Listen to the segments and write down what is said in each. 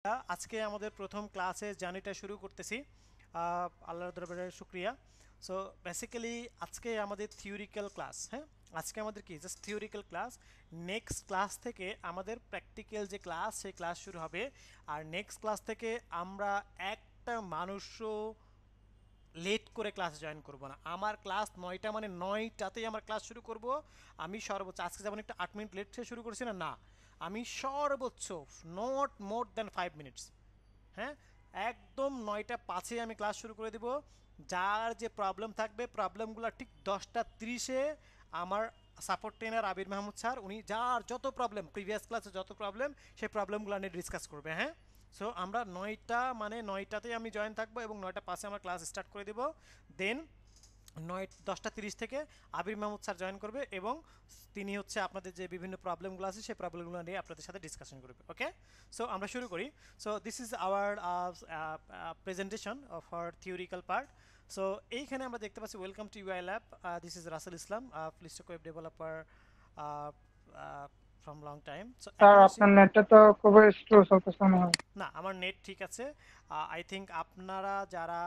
আজকে আমাদের প্রথম ক্লাসে জার্নিটা শুরু করতেছি। আল্লাহর দরবারে শুক্রিয়া। সো বেসিক্যালি আজকে আমাদের থিওরিক্যাল ক্লাস, হ্যাঁ। আজকে আমাদের কি just theoretical class. Next class থেকে আমাদের প্র্যাকটিক্যাল যে ক্লাস সেই ক্লাস শুরু হবে। আর নেক্সট ক্লাস থেকে আমরা একটা মানুষও লেট করে ক্লাস জয়েন করব না। আমার ক্লাস 9টা মানে 9টাতেই আমার ক্লাস শুরু করব। আমি সর্বোচ্চ আজকে যেমন একটা 8 মিনিট লেট থেকে শুরু করেছি না, না, আমি সর্বোচ্চ নট মোর দ্যান 5 মিনিটস, হ্যাঁ, একদম 9টা 5-এ আমি ক্লাস শুরু করে দিব। যার যে প্রবলেম থাকবে প্রবলেমগুলো ঠিক 10টা 30-এ আমার সাপোর্ট ট্রেনার আবির মাহমুদ স্যার উনি যার যত প্রবলেম প্রিভিয়াস ক্লাসে যত প্রবলেম সেই প্রবলেমগুলো নিয়ে ডিসকাস করবে, হ্যাঁ। সো আমরা 9টা মানে 9টাতেই আমি জয়েন থাকবো এবং 9টা 5-এ আমরা ক্লাস স্টার্ট করে দেবো। দেন 10টা 30 থেকে আবির মাহমুদ স্যার জয়েন করবে এবং তিনি হচ্ছে আপনাদের যে বিভিন্ন প্রবলেমগুলো আছে সেই প্রবলেমগুলো নিয়ে আপনাদের সাথে ডিসকাশন করবে। ওকে, সো আমরা শুরু করি। So this is our presentation of our theoretical part. So এইখানে আমরা দেখতে পাচ্ছি welcome to UI lab. This is Rasel Islam, full stack web developer from long time. So sir এখন আসি। আপনার নেটটা তো খুবই স্লো চলতেছে মনে হয়। না, আমার নেট ঠিক আছে। আই থিঙ্ক আপনারা যারা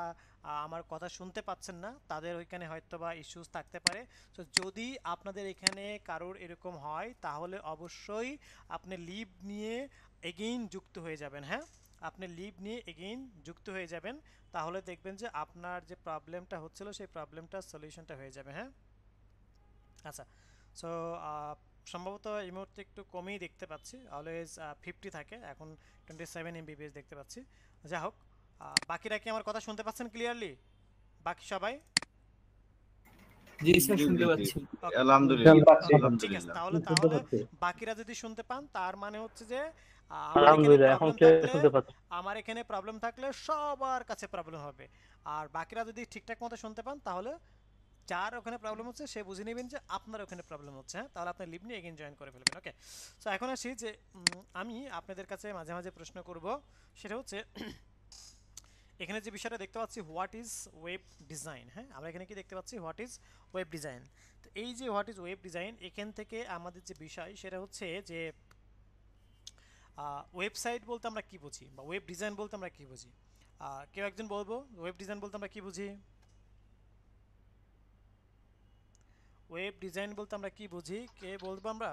আমার কথা শুনতে পাচ্ছেন না তাদের ওইখানে হয়তো বা ইস্যুস থাকতে পারে। তো যদি আপনাদের এখানে কারোর এরকম হয় তাহলে অবশ্যই আপনি লিভ নিয়ে এগেইন যুক্ত হয়ে যাবেন, হ্যাঁ। আপনি লিভ নিয়ে এগেইন যুক্ত হয়ে যাবেন, তাহলে দেখবেন যে আপনার যে প্রবলেমটা হচ্ছিল সেই প্রবলেমটার সলিউশনটা হয়ে যাবে, হ্যাঁ। আচ্ছা, সো সম্ভবত এই মুহূর্তে একটু কমই দেখতে পাচ্ছি, অলওয়েজ 50 থাকে, এখন 27 MBps দেখতে পাচ্ছি। যা হোক, বাকিরা কি আমার কথা শুনতে পাচ্ছেন ক্লিয়ারলি? বাকি সবাই? জি স্যার, জি শুনতে জি জি পাচ্ছি। ওকে, আলহামদুলিল্লাহ পাচ্ছি। ওকে, ঠিক আছে। আলহামদুলিল্লাহ। তাহলে তাহলে বাকিরা যদি শুনতে পান তার মানে হচ্ছে যে আমার এখানে আলহামদুলিল্লাহ, এখন প্রবলেম ক্লিয়ার থাকলে শুনতে পাচ্ছি। আমার এখানে প্রবলেম থাকলে সবার কাছে প্রবলেম হবে। আর বাকিরা যদি ঠিকঠাক মতো শুনতে পান তাহলে যার ওখানে প্রবলেম হচ্ছে সে বুঝে নেবেন যে আপনার ওখানে প্রবলেম হচ্ছে, হ্যাঁ। তাহলে আপনি লিভ নিয়ে এগেইন জয়েন করে ফেলবেন। ওকে, সো এখন আসি যে আমি আপনাদের কাছে মাঝে মাঝে প্রশ্ন করব। সেটা হচ্ছে এখানে যে বিষয়টা দেখতে পাচ্ছি, হোয়াট ইজ ওয়েব ডিজাইন, হ্যাঁ। আমরা এখানে কি দেখতে পাচ্ছি, হোয়াট ইজ ওয়েব ডিজাইন। তো এই যে হোয়াট ইজ ওয়েব ডিজাইন, এখান থেকে আমাদের যে বিষয় সেটা হচ্ছে যে ওয়েবসাইট বলতে আমরা কি বুঝি বা ওয়েব ডিজাইন বলতে আমরা কি বুঝি। কেউ একজন বলবো ওয়েব ডিজাইন বলতে আমরা কি বুঝি? ওয়েব ডিজাইন বলতে আমরা কি বুঝি, কে বলবো আমরা?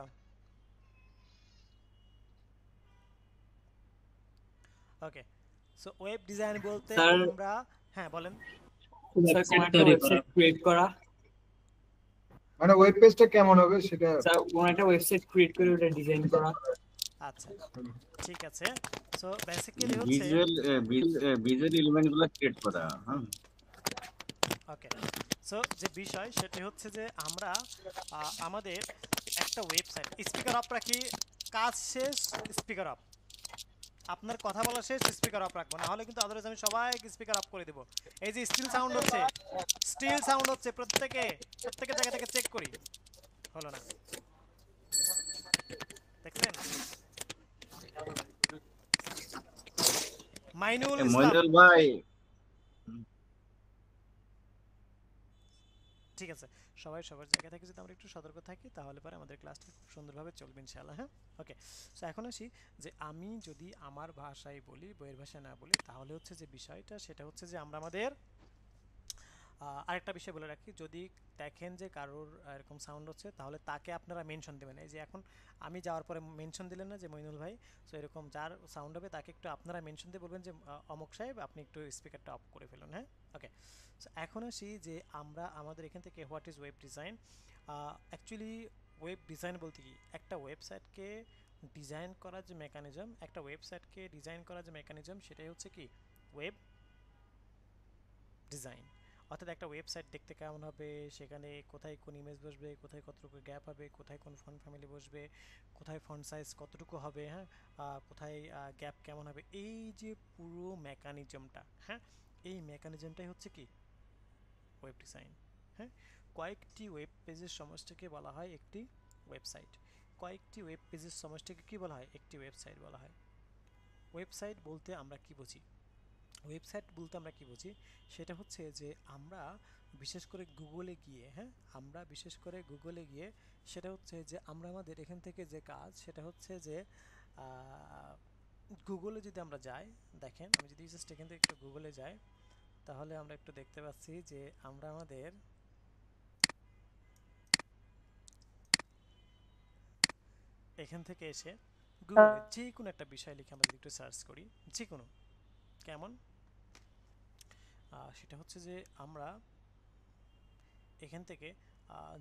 ওকে, সো ওয়েব ডিজাইন বলতে স্যার, আমরা, হ্যাঁ বলেন। স্যার কোন একটা ওয়েবসাইট ক্রিয়েট করা। মানে ওয়েব পেজটা কেমন হবে সেটা। স্যার কোন একটা ওয়েবসাইট ক্রিয়েট করে ওটা ডিজাইন করা। আচ্ছা, ঠিক আছে। সো বেসিক্যালি হচ্ছে, ভিজুয়াল ভিজুয়াল এলিমেন্ট গুলো ক্রিয়েট করা, হ্যাঁ। ওকে, সো যে বিষয় সেটি হচ্ছে যে আমরা আমাদের একটা ওয়েবসাইট স্পিকার অফ রাখি, কাজ শেষ স্পিকার অফ, আপনার কথা বলা শেষ স্পিকার অফ রাখবো, না হলে কিন্তু আদারওয়াইজ আমি সবাইকে স্পিকার অফ করে দেবো। এই যে স্টিল সাউন্ড হচ্ছে, স্টিল সাউন্ড হচ্ছে, প্রত্যেকের জায়গা থেকে চেক করি, হলো না, দেখলেন? মাইনুল ইসলাম, মইনুল ভাই, ঠিক আছে। সবাই সবার জায়গা থেকে যদি আমরা একটু সতর্ক থাকি তাহলে পরে আমাদের ক্লাসটা খুব সুন্দরভাবে চলবে ইনশাআল্লাহ, হ্যাঁ। ওকে, সো এখন আসি যে আমি যদি আমার ভাষায় বলি, বইয়ের ভাষায় না বলি, তাহলে হচ্ছে যে বিষয়টা সেটা হচ্ছে যে আমরা আমাদের আরেকটা বিষয় বলে রাখি, যদি দেখেন যে কারোর এরকম সাউন্ড হচ্ছে তাহলে তাকে আপনারা মেনশন দেবেন। এই যে এখন আমি যাওয়ার পরে মেনশন দিলেন না যে মইনুল ভাই, সো এরকম যার সাউন্ড হবে তাকে একটু আপনারা মেনশন দিয়ে বলবেন যে অমুক সাহেব আপনি একটু স্পিকারটা অফ করে ফেলুন, হ্যাঁ। ওকে, সো এখন আসি যে আমরা আমাদের এখান থেকে what is web design. Actually web design বলতে কি, একটা ওয়েবসাইটকে ডিজাইন করার যে মেকানিজম, একটা ওয়েবসাইটকে ডিজাইন করার যে মেকানিজম সেটাই হচ্ছে কি ওয়েব ডিজাইন। অর্থাৎ একটা ওয়েবসাইট দেখতে কেমন হবে, সেখানে কোথায় কোন ইমেজ বসবে, কোথায় কতটুকু গ্যাপ হবে, কোথায় কোন ফন্ট ফ্যামিলি বসবে, কোথায় ফন্ট সাইজ কতটুকু হবে, হ্যাঁ, কোথায় গ্যাপ কেমন হবে, এই যে পুরো মেকানিজমটা, হ্যাঁ, এই মেকানিজমটাই হচ্ছে কি ওয়েব ডিজাইন, হ্যাঁ। কয়েকটি ওয়েব পেজের সমষ্টিকে বলা হয় একটি ওয়েবসাইট, কয়েকটি ওয়েব পেজের সমষ্টিকে কি বলা হয়, একটি ওয়েবসাইট বলা হয়। ওয়েবসাইট বলতে আমরা কি বুঝি, ওয়েবসাইট বলতে আমরা কি বুঝি সেটা হচ্ছে যে আমরা বিশেষ করে গুগলে গিয়ে, হ্যাঁ, আমরা বিশেষ করে গুগলে গিয়ে সেটা হচ্ছে যে আমরা আমাদের এখান থেকে যে কাজ সেটা হচ্ছে যে গুগলে যদি আমরা যাই, দেখেন আমি যদি জাস্ট এখান থেকে একটু গুগলে যাই, তাহলে আমরা একটু দেখতে পাচ্ছি যে আমরা আমাদের এখান থেকে এসে গুগলে যে কোনো একটা বিষয় লিখে আমরা যদি একটু সার্চ করি, যে কোনো, কেমন, সেটা হচ্ছে যে আমরা এখান থেকে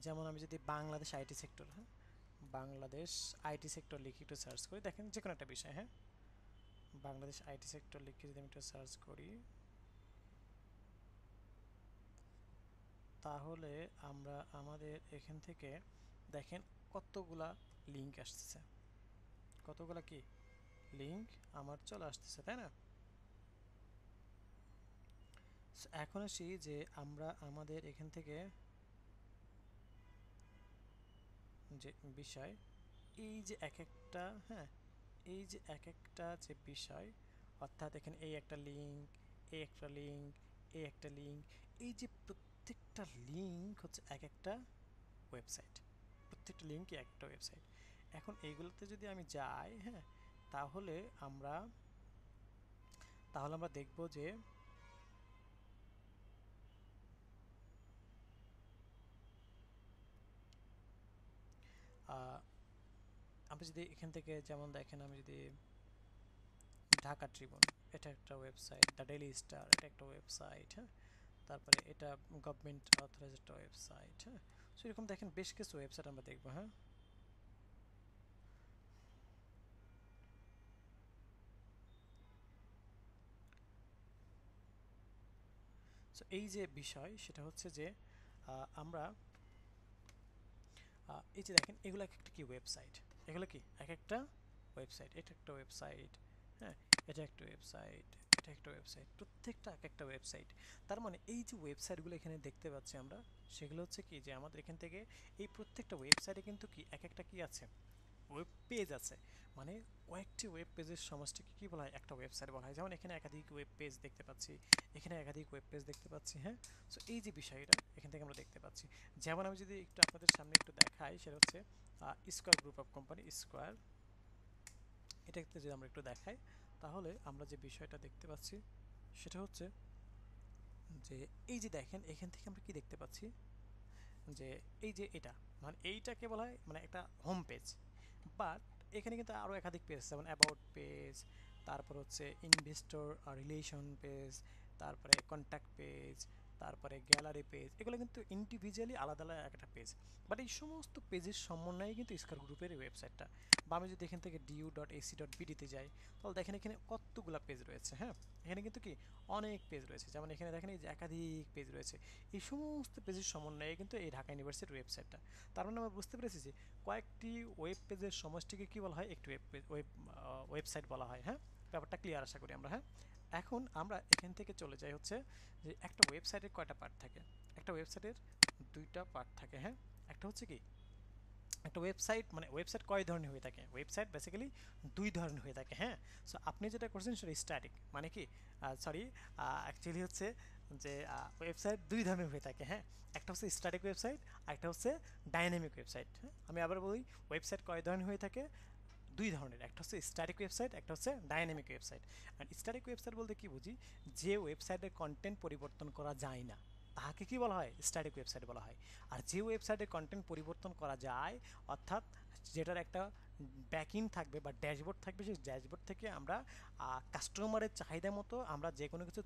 যেমন আমি যদি বাংলাদেশ আইটি সেক্টর, হ্যাঁ, বাংলাদেশ আইটি সেক্টর লিখে একটু সার্চ করি, দেখেন যে কোনো একটা বিষয়, হ্যাঁ, বাংলাদেশ আইটি সেক্টর লিখে যদি আমি একটু সার্চ করি, তাহলে আমরা আমাদের এখান থেকে দেখেন কতগুলা লিঙ্ক আসতেছে, কতগুলা কি লিঙ্ক আমার চলে আসতেছে, তাই না? এখন আসি যে আমরা আমাদের এখান থেকে যে বিষয়, এই যে এক একটা, হ্যাঁ, এই যে এক একটা যে বিষয়, অর্থাৎ এখানে এই একটা লিঙ্ক, এই একটা লিঙ্ক, এই একটা লিঙ্ক, এই যে প্রত্যেকটা লিঙ্ক হচ্ছে এক একটা ওয়েবসাইট, প্রত্যেকটা লিঙ্কই এক একটা ওয়েবসাইট। এখন এইগুলোতে যদি আমি যাই, হ্যাঁ, তাহলে আমরা দেখব যে আমরা যদি এখান থেকে যেমন দেখেন, আমি যদি ঢাকা ট্রিবিউন, এটা একটা ওয়েবসাইট, দ্য ডেইলি স্টার, এটা একটা ওয়েবসাইট, হ্যাঁ, তারপরে এটা গভর্নমেন্ট অথরাইজড একটা ওয়েবসাইট, হ্যাঁ। সো এরকম দেখেন বেশ কিছু ওয়েবসাইট আমরা দেখবো, হ্যাঁ। সো এই যে বিষয়, সেটা হচ্ছে যে আমরা এই যে দেখেন এগুলো এক একটা কি ওয়েবসাইট, এগুলো কি এক একটা ওয়েবসাইট, এটা একটা ওয়েবসাইট, হ্যাঁ, এটা একটা ওয়েবসাইট, এটা একটা ওয়েবসাইট, প্রত্যেকটা এক একটা ওয়েবসাইট। তার মানে এই যে ওয়েবসাইটগুলো এখানে দেখতে পাচ্ছি আমরা, সেগুলো হচ্ছে কি যে আমাদের এখান থেকে এই প্রত্যেকটা ওয়েবসাইটে কিন্তু কি এক একটা কি আছে, ওয়েব পেজ আছে। মানে কয়েকটি ওয়েব পেজের সমষ্টিকে কি বলা হয়, একটা ওয়েবসাইট বলা হয়। যেমন এখানে একাধিক ওয়েব পেজ দেখতে পাচ্ছি, এখানে একাধিক ওয়েব পেজ দেখতে পাচ্ছি, হ্যাঁ। সো এই যে বিষয়টা এখান থেকে আমরা দেখতে পাচ্ছি। যেমন আমি যদি একটু আপনাদের সামনে একটু দেখাই, সেটা হচ্ছে square group of company, square, এটাতে যদি আমরা একটু দেখাই, তাহলে আমরা যে বিষয়টা দেখতে পাচ্ছি সেটা হচ্ছে যে এই যে দেখেন এখান থেকে আমরা কি দেখতে পাচ্ছি, যে এই যে এটা মানে এইটাকে বলা হয় মানে একটা হোম পেজ, বাট এখানে কিন্তু আরও একাধিক পেজ, যেমন অ্যাবাউট পেজ, তারপর হচ্ছে ইনভেস্টর রিলেশন পেজ, তারপরে কন্ট্যাক্ট পেজ, তারপরে গ্যালারি পেজ, এগুলো কিন্তু ইন্ডিভিজুয়ালি আলাদা আলাদা একটা পেজ। বাট এই সমস্ত পেজের সমন্বয়ে কিন্তু স্কয়ার গ্রুপের এই ওয়েবসাইটটা। বা আমি যদি এখান থেকে du.ac.bd-তে যাই, তাহলে দেখেন এখানে কতগুলো পেজ রয়েছে, হ্যাঁ, এখানে কিন্তু কি অনেক পেজ রয়েছে। যেমন এখানে দেখেন এই যে একাধিক পেজ রয়েছে, এই সমস্ত পেজের সমন্বয়ে কিন্তু এই ঢাকা ইউনিভার্সিটির ওয়েবসাইটটা। তার মানে আমরা বুঝতে পেরেছি যে কয়েকটি ওয়েব পেজের সমষ্টিকে কি বলা হয়, একটি ওয়েবসাইট বলা হয়, হ্যাঁ। ব্যাপারটা ক্লিয়ার আশা করি আমরা, হ্যাঁ। এখন আমরা এখান থেকে চলে যাই হচ্ছে যে একটা ওয়েবসাইটের কয়টা পার্ট থাকে, একটা ওয়েবসাইটের দুইটা পার্ট থাকে, হ্যাঁ। একটা হচ্ছে কি একটা ওয়েবসাইট, মানে ওয়েবসাইট কয় ধরনের হয়ে থাকে, ওয়েবসাইট বেসিক্যালি দুই ধরনের হয়ে থাকে, হ্যাঁ। সো আপনি যেটা করছেন সেটা স্ট্যাটিক, মানে কি সরি অ্যাকচুয়ালি হচ্ছে যে ওয়েবসাইট দুই ধরনের হয়ে থাকে, হ্যাঁ। একটা হচ্ছে স্ট্যাটিক ওয়েবসাইট, আর একটা হচ্ছে ডাইনামিক ওয়েবসাইট, হ্যাঁ। আমি আবার বলি ওয়েবসাইট কয় ধরনের হয়ে থাকে, দুই ধরনের, একটা হচ্ছে স্ট্যাটিক ওয়েবসাইট, একটা হচ্ছে ডাইনামিক ওয়েবসাইট। আর স্ট্যাটিক ওয়েবসাইট বলতে কি বুঝি, যে ওয়েবসাইটের কন্টেন্ট পরিবর্তন করা যায় না তাহাকে কি বলা হয়, স্ট্যাটিক ওয়েবসাইট বলা হয়। আর যে ওয়েবসাইটের কন্টেন্ট পরিবর্তন করা যায়, অর্থাৎ যেটার একটা ব্যাকইন থাকবে বা ড্যাশবোর্ড থাকবে, সেই ড্যাশবোর্ড থেকে আমরা কাস্টমারের চাহিদা মতো আমরা যে কোনো কিছু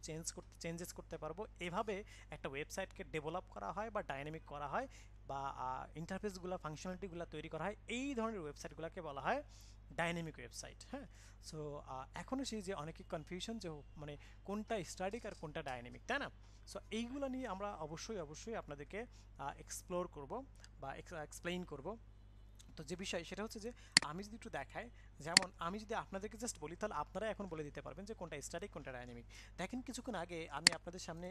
চেঞ্জেস করতে পারবো, এভাবে একটা ওয়েবসাইটকে ডেভেলপ করা হয় বা ডাইনামিক করা হয়, বা ইন্টারফেসগুলো ফাংশনালিটিগুলো তৈরি করা হয়, এই ধরনের ওয়েবসাইটগুলোকে বলা হয় ডাইনামিক ওয়েবসাইট, হ্যাঁ। সো এখনও সেই যে অনেকে কনফিউশন যে মানে কোনটা স্ট্যাটিক আর কোনটা ডাইনামিক, তাই না? সো এইগুলো নিয়ে আমরা অবশ্যই আপনাদেরকে এক্সপ্লোর করব বা এক্সপ্লেইন করব। তো যে বিষয় সেটা হচ্ছে যে আমি যদি একটু দেখাই, যেমন আমি যদি আপনাদেরকে জাস্ট বলি, তাহলে আপনারা এখন বলে দিতে পারবেন যে কোনটা স্ট্যাটিক কোনটা ডাইনামিক। দেখেন কিছুক্ষণ আগে আমি আপনাদের সামনে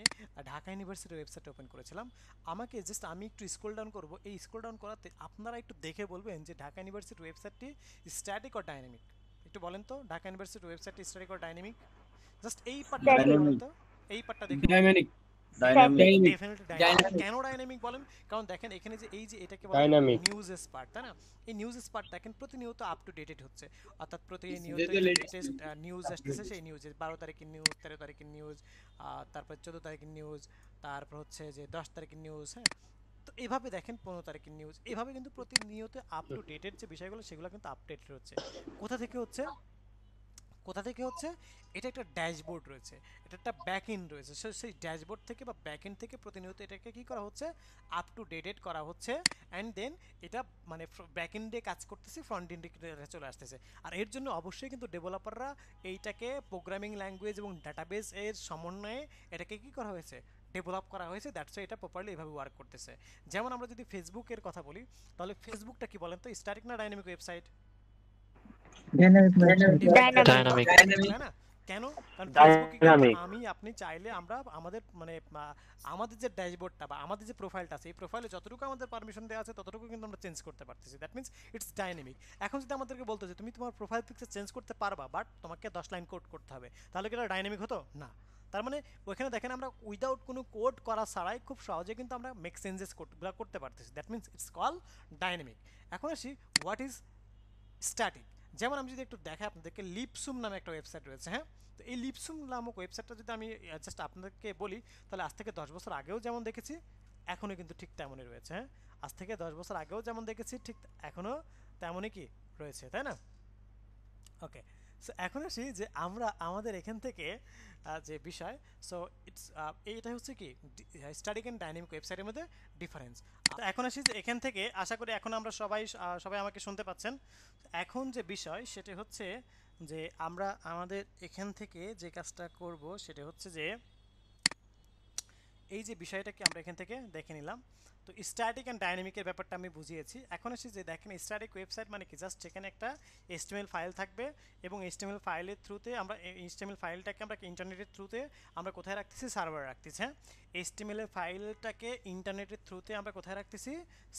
ঢাকা ইউনিভার্সিটির ওয়েবসাইট ওপেন করেছিলাম, আমাকে জাস্ট আমি একটু স্ক্রল ডাউন করব, এই স্ক্রল ডাউন করাতে আপনারা একটু দেখে বলবেন যে ঢাকা ইউনিভার্সিটির ওয়েবসাইটটি স্ট্যাটিক ও ডাইনামিক। একটু বলেন তো ঢাকা ইউনিভার্সিটির ওয়েবসাইটটি স্ট্যাটিক ও ডাইনামিক, জাস্ট এই পার্টটা দেখে বলেন ডাইনামিক। তো, এই পার্টটা দেখে বলেন। ডাইনামিক। ডাইনামিক। Definitely dynamic. কেন ডাইনামিক বলেন? কারণ দেখেন এখানে যে এই যে এটাকে বলে ডাইনামিক নিউজ স্পার্ট, তাই না? এই নিউজ স্পার্ট দেখেন প্রতিনিয়ত আপ টু ডেটেড হচ্ছে, অর্থাৎ প্রতিনিয়ত যেহেতু যে latest লেটেস্ট নিউজ আসতেছে সেই নিউজে 12 তারিখের নিউজ, 13 তারিখের নিউজ, তারপর 14 তারিখের নিউজ, তারপর হচ্ছে যে 10 তারিখের নিউজ, হ্যাঁ। তো এভাবে দেখেন 15 তারিখের নিউজ, এভাবে কিন্তু প্রতিনিয়ত আপ টু ডেটেড যে বিষয়গুলো সেগুলো কিন্তু আপডেটেড হচ্ছে। কোথা থেকে হচ্ছে? কোথা থেকে হচ্ছে? এটা একটা ড্যাশবোর্ড রয়েছে, এটা একটা ব্যাক এন্ড রয়েছে, সেই ড্যাশবোর্ড থেকে বা ব্যাক এন্ড থেকে প্রতিনিয়ত এটাকে কি করা হচ্ছে? আপ টু ডেটেড করা হচ্ছে, অ্যান্ড দেন এটা মানে ব্যাক এন্ডে কাজ করতেছে, ফ্রন্ট এন্ডে চলে আসতেছে। আর এর জন্য অবশ্যই কিন্তু ডেভেলপাররা এইটাকে প্রোগ্রামিং ল্যাঙ্গুয়েজ এবং ডাটাবেস এর সমন্বয়ে এটাকে কি করা হয়েছে? ডেভেলপ করা হয়েছে, দ্যাটস এটা প্রপারলি এভাবে ওয়ার্ক করতেছে। যেমন আমরা যদি ফেসবুকের কথা বলি, তাহলে ফেসবুকটা কি বলেন তো, স্ট্যাটিক না ডাইনামিক ওয়েবসাইট? ডাইনামিক। তাই না? কেন? কারণ ফেসবুকে কিন্তু ডাইনামিক আমি আপনি চাইলে আমরা আমাদের মানে আমাদের যে ড্যাশবোর্ডটা বা আমাদের যে প্রোফাইলটা আছে এই প্রোফাইলে যতটুকু আমাদের পারমিশন দেওয়া আছে ততটুকু কিন্তু আমরা চেঞ্জ করতে পারতেছি, দ্যাট মিন্স ইটস ডাইনামিক। এখন যদি আমাদেরকে বলতো যে তুমি তোমার প্রোফাইল পিকচার চেঞ্জ করতে পারবা, বাট তোমাকে 10 লাইন কোড করতে হবে, তাহলে কি এটা ডাইনামিক হতো? না। তার মানে ওইখানে দেখেন আমরা উইদাউট কোনো কোড করা ছাড়াই খুব সহজে কিন্তু আমরা মেক চেঞ্জেস করতে পারতেছি, that means it's call dynamic. এখন আসি হোয়াট ইজ স্ট্যাটিক। যেমন আমি যদি একটু দেখাই আপনাদেরকে, লিপসুম নামে একটা ওয়েবসাইট রয়েছে, হ্যাঁ। তো এই লিপসুম নামক ওয়েবসাইটটা যদি আমি জাস্ট আপনাদেরকে বলি, তাহলে আজ থেকে 10 বছর আগেও যেমন দেখেছি এখনও কিন্তু ঠিক তেমনই রয়েছে, হ্যাঁ। আজ থেকে 10 বছর আগেও যেমন দেখেছি ঠিক এখনও তেমনই কি রয়েছে, তাই না? ওকে, সো এখন আসি যে আমরা আমাদের এখান থেকে যে বিষয়, সো ইটস এইটা হচ্ছে কি স্ট্যাটিক অ্যান্ড ডাইনামিক ওয়েবসাইটের মধ্যে ডিফারেন্স। তো এখন আসি যে এখান থেকে আশা করি এখন আমরা সবাই আমাকে শুনতে পাচ্ছেন। এখন যে বিষয় সেটা হচ্ছে যে আমরা আমাদের এখান থেকে যে কাজটা করব সেটা হচ্ছে যে এই যে বিষয়টাকে আমরা এখান থেকে দেখে নিলাম। তো স্ট্যাটিক অ্যান্ড ডাইনামিকের ব্যাপারটা আমি বুঝিয়েছি। এখন আসি যে দেখেন স্ট্যাটিক ওয়েবসাইট মানে কি, জাস্ট এখানে একটা HTML ফাইল থাকবে এবং HTML ফাইলের থ্রুতে আমরা HTML ফাইলটাকে আমরা ইন্টারনেটের থ্রুতে আমরা কোথায় রাখতেছি? সার্ভারে রাখতেছি, হ্যাঁ। HTML এর ফাইলটাকে ইন্টারনেটের থ্রুতে আমরা কোথায় রাখতেছি?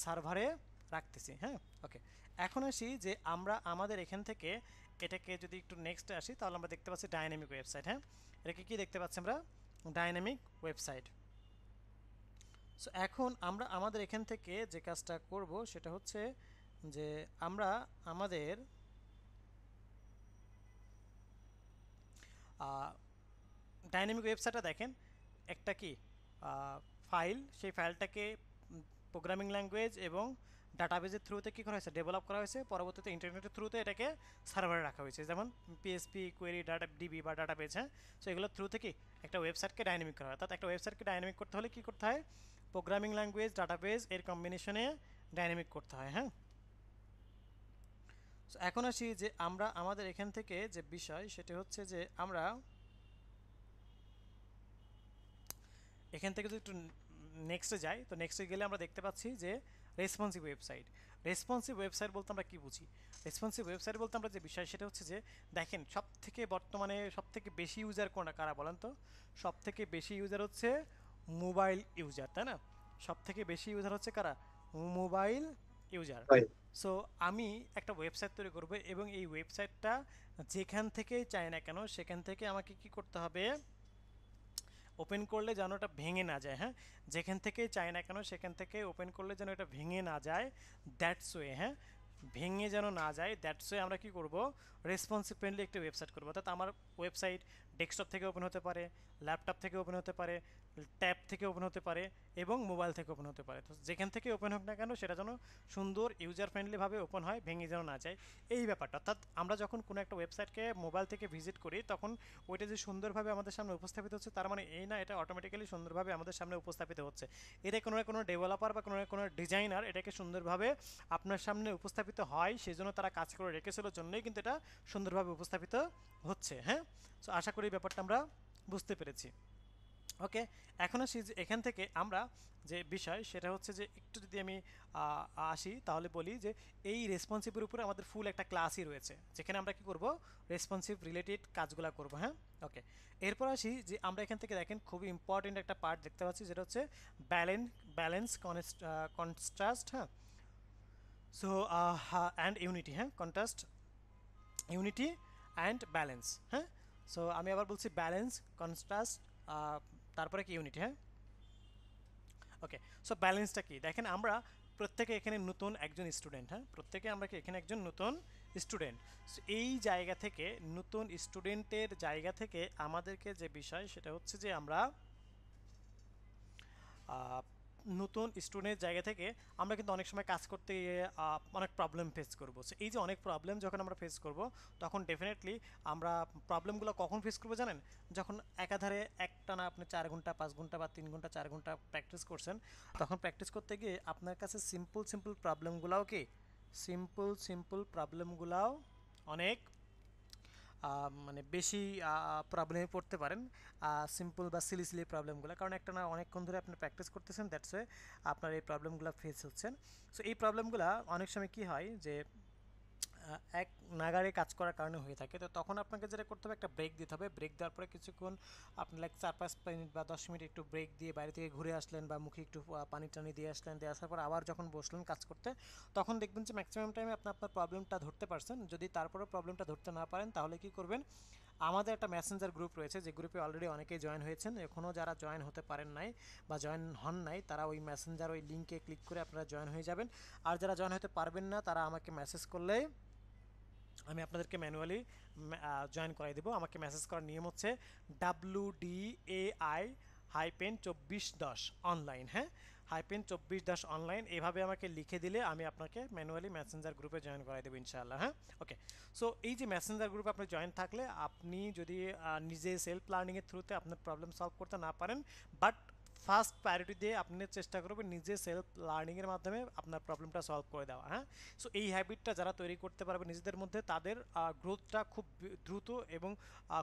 সার্ভারে রাখতেছি, হ্যাঁ। ওকে, এখন আসি যে আমরা আমাদের এখান থেকে এটাকে যদি একটু নেক্সটে আসি তাহলে আমরা দেখতে পাচ্ছি ডাইনামিক ওয়েবসাইট, হ্যাঁ। এটাকে কি দেখতে পাচ্ছি আমরা? Dynamic website. সো এখন আমরা আমাদের এখান থেকে যে কাজটা করব সেটা হচ্ছে যে আমরা আমাদের ডাইনামিক ওয়েবসাইটটা দেখেন একটা কি ফাইল, সেই ফাইলটাকে প্রোগ্রামিং ল্যাঙ্গুয়েজ এবং ডাটাবেজের থ্রুতে কী করা হয়েছে? ডেভেলপ করা হয়েছে, পরবর্তীতে ইন্টারনেটের থ্রুতে এটাকে সার্ভারে রাখা হয়েছে, যেমন পিএসপি কোয়েরি ডাটা ডিবি বা ডাটাবেজ, হ্যাঁ। সো এগুলোর থ্রু থেকে একটা ওয়েবসাইটকে ডাইনামিক করা হয়। অর্থাৎ একটা ওয়েবসাইটকে ডাইনামিক করতে হলে কী করতে হয়? প্রোগ্রামিং ল্যাঙ্গুয়েজ ডাটাবেজ এর কম্বিনেশনে ডাইনামিক করতে হয়, হ্যাঁ। সো এখন আসি যে আমরা আমাদের এখান থেকে যে বিষয় সেটা হচ্ছে যে আমরা এখান থেকে যদি একটু নেক্সটে যাই, তো নেক্সটে গেলে আমরা দেখতে পাচ্ছি যে রেসপন্সিভ ওয়েবসাইট। রেসপন্সিভ ওয়েবসাইট বলতে আমরা কি বুঝি? রেসপন্সিভ ওয়েবসাইট বলতে আমরা যে বিষয় সেটা হচ্ছে যে দেখেন বর্তমানে সব থেকে বেশি ইউজার কোনটা, কারা বলেন তো? সব থেকে বেশি ইউজার হচ্ছে মোবাইল ইউজার, তাই না? সব থেকে বেশি ইউজার হচ্ছে কারা? Mobile user. সো আমি একটা ওয়েবসাইট তৈরি করব এবং এই ওয়েবসাইটটা যেখান থেকেই চাই না কেন সেখান থেকে আমাকে কি করতে হবে? ওপেন করলে যেন এটা ভেঙে না যায়, হ্যাঁ। যেখান থেকেই চাই না কেন সেখান থেকে ওপেন করলে যেন এটা ভেঙে না যায়, দ্যাটস ওয়ে, হ্যাঁ। ভেঙে যেন না যায়, দ্যাটস ওয়ে আমরা কি করব? রেসপন্সিভ ফ্রেন্ডলি একটা ওয়েবসাইট করবো। অর্থাৎ আমার ওয়েবসাইট ডেস্কটপ থেকে ওপেন হতে পারে, ল্যাপটপ থেকে ওপেন হতে পারে, ট্যাব থেকে ওপেন হতে পারে এবং মোবাইল থেকে ওপেন হতে পারে। তো যেখান থেকে ওপেন হোক না কেন সেটা যেন সুন্দর ইউজার ফ্রেন্ডলিভাবে ওপেন হয়, ভেঙে যেন না যায়, এই ব্যাপারটা। অর্থাৎ আমরা যখন কোনো একটা ওয়েবসাইটকে মোবাইল থেকে ভিজিট করি তখন ওইটা যে সুন্দরভাবে আমাদের সামনে উপস্থাপিত হচ্ছে তার মানে এই না এটা অটোমেটিক্যালি সুন্দরভাবে আমাদের সামনে উপস্থাপিত হচ্ছে। এটা কোনো ডেভেলপার বা কোনো ডিজাইনার এটাকে সুন্দরভাবে আপনার সামনে উপস্থাপিত হয় সেজন্য তারা কাজ করে রেখেছিল, জন্যই কিন্তু এটা সুন্দরভাবে উপস্থাপিত হচ্ছে, হ্যাঁ। সো আশা করি ব্যাপারটা আমরা বুঝতে পেরেছি। ওকে, এখন আসি যে এখান থেকে আমরা যে বিষয় সেটা হচ্ছে যে একটু যদি আমি আসি তাহলে বলি যে এই রেসপন্সিভের উপরে আমাদের ফুল একটা ক্লাসই রয়েছে যেখানে আমরা কি করব? রেসপন্সিভ রিলেটেড কাজগুলো করব, হ্যাঁ। ওকে, এরপর আসি যে আমরা এখান থেকে দেখেন খুবই ইম্পর্টেন্ট একটা পার্ট দেখতে পাচ্ছি যেটা হচ্ছে ব্যালেন্স কন্ট্রাস্ট, হ্যাঁ। সো অ্যান্ড ইউনিটি, হ্যাঁ। কন্ট্রাস্ট, ইউনিটি অ্যান্ড ব্যালেন্স, হ্যাঁ। সো আমি আবার বলছি ব্যালেন্স, কন্ট্রাস্ট, তারপরে কি ইউনিটি, হ্যাঁ। ওকে, সো ব্যালেন্সটা কি দেখেন, আমরা প্রত্যেকে এখানে নতুন একজন স্টুডেন্ট, হ্যাঁ প্রত্যেকে আমরা কি এখানে একজন নতুন স্টুডেন্ট। সো এই জায়গা থেকে, নতুন স্টুডেন্টের জায়গা থেকে আমাদেরকে যে বিষয় সেটা হচ্ছে যে আমরা আহ, নতুন স্টুডেন্টের জায়গা থেকে আমরা কিন্তু অনেক সময় কাজ করতে গিয়ে অনেক প্রবলেম ফেস করবো। সো এই যে অনেক প্রবলেম যখন আমরা ফেস করব, তখন ডেফিনেটলি আমরা প্রবলেমগুলো কখন ফেস করবো জানেন, যখন একাধারে একটানা আপনি 4 ঘন্টা 5 ঘন্টা বা 3 ঘন্টা 4 ঘন্টা প্র্যাকটিস করছেন, তখন প্র্যাকটিস করতে গিয়ে আপনার কাছে সিম্পল প্রবলেমগুলোও কি, সিম্পল প্রবলেমগুলোও অনেক মানে বেশি প্রবলেমে পড়তে পারেন, সিম্পল বা সিলি প্রবলেমগুলো, কারণ একটা না অনেকক্ষণ ধরে আপনি প্র্যাকটিস করতেছেন, দ্যাটস ওয়ে আপনার এই প্রবলেমগুলো ফেস হচ্ছেন। সো এই প্রবলেমগুলো অনেক সময় কি হয় যে এক নাগাড়ে কাজ করার কারণে হয়ে থাকে। তো তখন আপনাকে যেটা করতে হবে, একটা ব্রেক দিতে হবে। ব্রেক দেওয়ার পরে কিছুক্ষণ আপনি লাইক 4-5 মিনিট বা 10 মিনিট একটু ব্রেক দিয়ে বাইরে থেকে ঘুরে আসলেন বা মুখে একটু পানি টানি দিয়ে আসলেন, দিয়ে আসার পর আবার যখন বসলেন কাজ করতে, তখন দেখবেন যে ম্যাক্সিমাম টাইমে আপনি আপনার প্রবলেমটা ধরতে পারছেন। যদি তারপরেও প্রবলেমটা ধরতে না পারেন, তাহলে কি করবেন, আমাদের একটা মেসেঞ্জার গ্রুপ রয়েছে, যে গ্রুপে অলরেডি অনেকেই জয়েন হয়েছেন। এখনও যারা জয়েন হতে পারেন নাই বা জয়েন হন নাই, তারা ওই মেসেঞ্জার ওই লিঙ্কে ক্লিক করে আপনারা জয়েন হয়ে যাবেন। আর যারা জয়েন হতে পারবেন না, তারা আমাকে মেসেজ করলে আমি আপনাদেরকে ম্যানুয়ালি জয়েন করাই দেবো। আমাকে মেসেজ করার নিয়ম হচ্ছে WDAI-2410 অনলাইন, হ্যাঁ -2410 অনলাইন, এভাবে আমাকে লিখে দিলে আমি আপনাকে ম্যানুয়ালি মেসেঞ্জার গ্রুপে জয়েন করাই দেবো ইনশাআল্লাহ। হ্যাঁ ওকে, সো এই যে মেসেঞ্জার গ্রুপে আপনি জয়েন থাকলে, আপনি যদি নিজে সেলফ লার্নিংয়ের থ্রুতে আপনার প্রবলেম সলভ করতে না পারেন, বাট ফার্স্ট প্রায়োরিটি দিয়ে আপনি চেষ্টা করবেন নিজে সেলফ লার্নিংয়ের মাধ্যমে আপনার প্রবলেমটা সলভ করে দেওয়া। হ্যাঁ, সো এই হ্যাবিটটা যারা তৈরি করতে পারবে নিজেদের মধ্যে, তাদের গ্রোথটা খুব দ্রুত এবং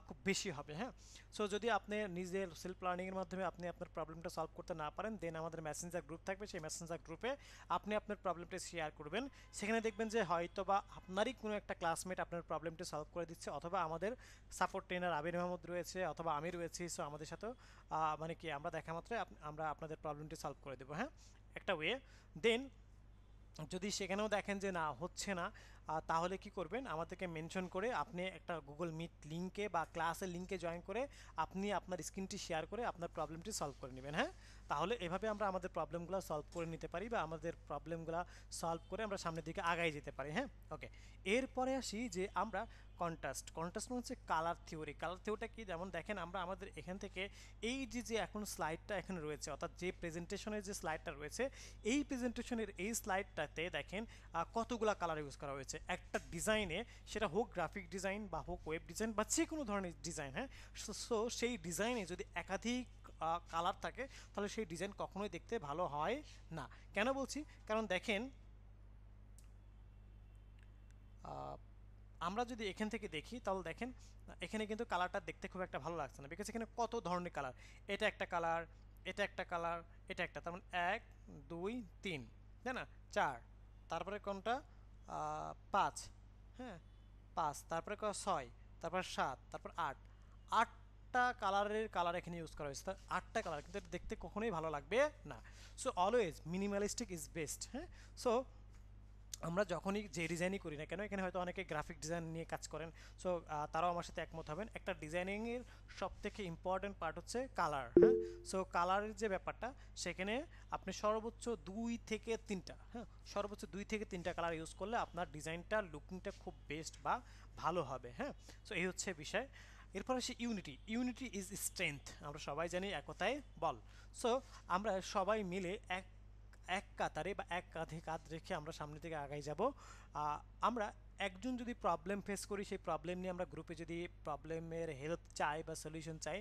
খুব বেশি হবে। হ্যাঁ, সো যদি আপনি নিজের সেলফ লার্নিংয়ের মাধ্যমে আপনি আপনার প্রবলেমটা সলভ করতে না পারেন, দেন আমাদের মেসেঞ্জার গ্রুপ থাকবে, সেই মেসেঞ্জার গ্রুপে আপনি আপনার প্রবলেমটা শেয়ার করবেন। সেখানে দেখবেন যে হয়তো বা আপনারই কোনো একটা ক্লাসমেট আপনার প্রবলেমটি সলভ করে দিচ্ছে, অথবা আমাদের সাপোর্ট ট্রেনার আবির মাহমুদ রয়েছে, অথবা আমি রয়েছি। সো আমাদের সাথেও মানে কি আমরা দেখা মাত্রই আমরা আপনাদের প্রবলেমটি সলভ করে দেবো। হ্যাঁ, একটা ওয়ে। দেন যদি সেখানেও দেখেন যে না হচ্ছে না, তাহলে কি করবেন, আমাদেরকে মেনশন করে আপনি একটা গুগল মিট লিঙ্কে বা ক্লাসের লিঙ্কে জয়েন করে আপনি আপনার স্ক্রিনটি শেয়ার করে আপনার প্রবলেমটি সলভ করে নেবেন। হ্যাঁ, তাহলে এভাবে আমরা আমাদের প্রবলেমগুলো সলভ করে নিতে পারি, বা আমাদের প্রবলেমগুলো সলভ করে আমরা সামনের দিকে আগাই যেতে পারি। হ্যাঁ ওকে, এরপরে আসি যে আমরা কন্ট্রাস্ট মানে হচ্ছে কালার থিওরি। কালার থিওরিটা কি, যেমন দেখেন আমরা আমাদের এখান থেকে এই যে এখন স্লাইডটা এখানে রয়েছে, অর্থাৎ যে প্রেজেন্টেশনের যে স্লাইডটা রয়েছে, এই প্রেজেন্টেশনের এই স্লাইডটাতে দেখেন কতগুলা কালার ইউজ করা হয়েছে একটা ডিজাইনে, সেটা হোক গ্রাফিক ডিজাইন বা হোক ওয়েব ডিজাইন বা যে কোনো ধরনের ডিজাইন। হ্যাঁ, সো সেই ডিজাইনে যদি একাধিক কালার থাকে, তাহলে সেই ডিজাইন কখনোই দেখতে ভালো হয় না। কেন বলছি, কারণ দেখেন আমরা যদি এখান থেকে দেখি, তাহলে দেখেন এখানে কিন্তু কালারটা দেখতে খুব একটা ভালো লাগছে না, বিকজ এখানে কত ধরনের কালার, এটা একটা কালার, এটা একটা কালার, এটা একটা, তার মানে 1 2 3, তাই না, 4, তারপরে কোনটা 5, হ্যাঁ 5, তারপরে 6, তারপর 7, তারপর 8, 8টা কালার এখানে ইউজ করা হয়েছে। 8টা কালার, কিন্তু এটা দেখতে কখনোই ভালো লাগবে না। So always minimalistic is best. হ্যাঁ, সো আমরা যখনই যে ডিজাইনই করি না কেন, এখানে হয়তো অনেকে গ্রাফিক ডিজাইন নিয়ে কাজ করেন, সো তারাও আমার সাথে একমত হবেন, একটা ডিজাইনিংয়ের সবথেকে ইম্পর্ট্যান্ট পার্ট হচ্ছে কালার। হ্যাঁ, সো কালারের যে ব্যাপারটা, সেখানে আপনি সর্বোচ্চ 2 থেকে 3টা, হ্যাঁ সর্বোচ্চ 2 থেকে 3টা কালার ইউজ করলে আপনার ডিজাইনটা লুকিংটা খুব বেস্ট বা ভালো হবে। হ্যাঁ, সো এই হচ্ছে বিষয়। এরপর আসে ইউনিটি ইজ স্ট্রেংথ। আমরা সবাই জানি একতায় বল। সো আমরা সবাই মিলে এক কাতারে বা এক কাঁধে কাঁধ রেখে আমরা সামনে থেকে আগাই যাব। আমরা একজন যদি প্রবলেম ফেস করি, সেই প্রবলেম নিয়ে আমরা গ্রুপে যদি প্রবলেমের হেল্প চাই বা সলিউশন চাই,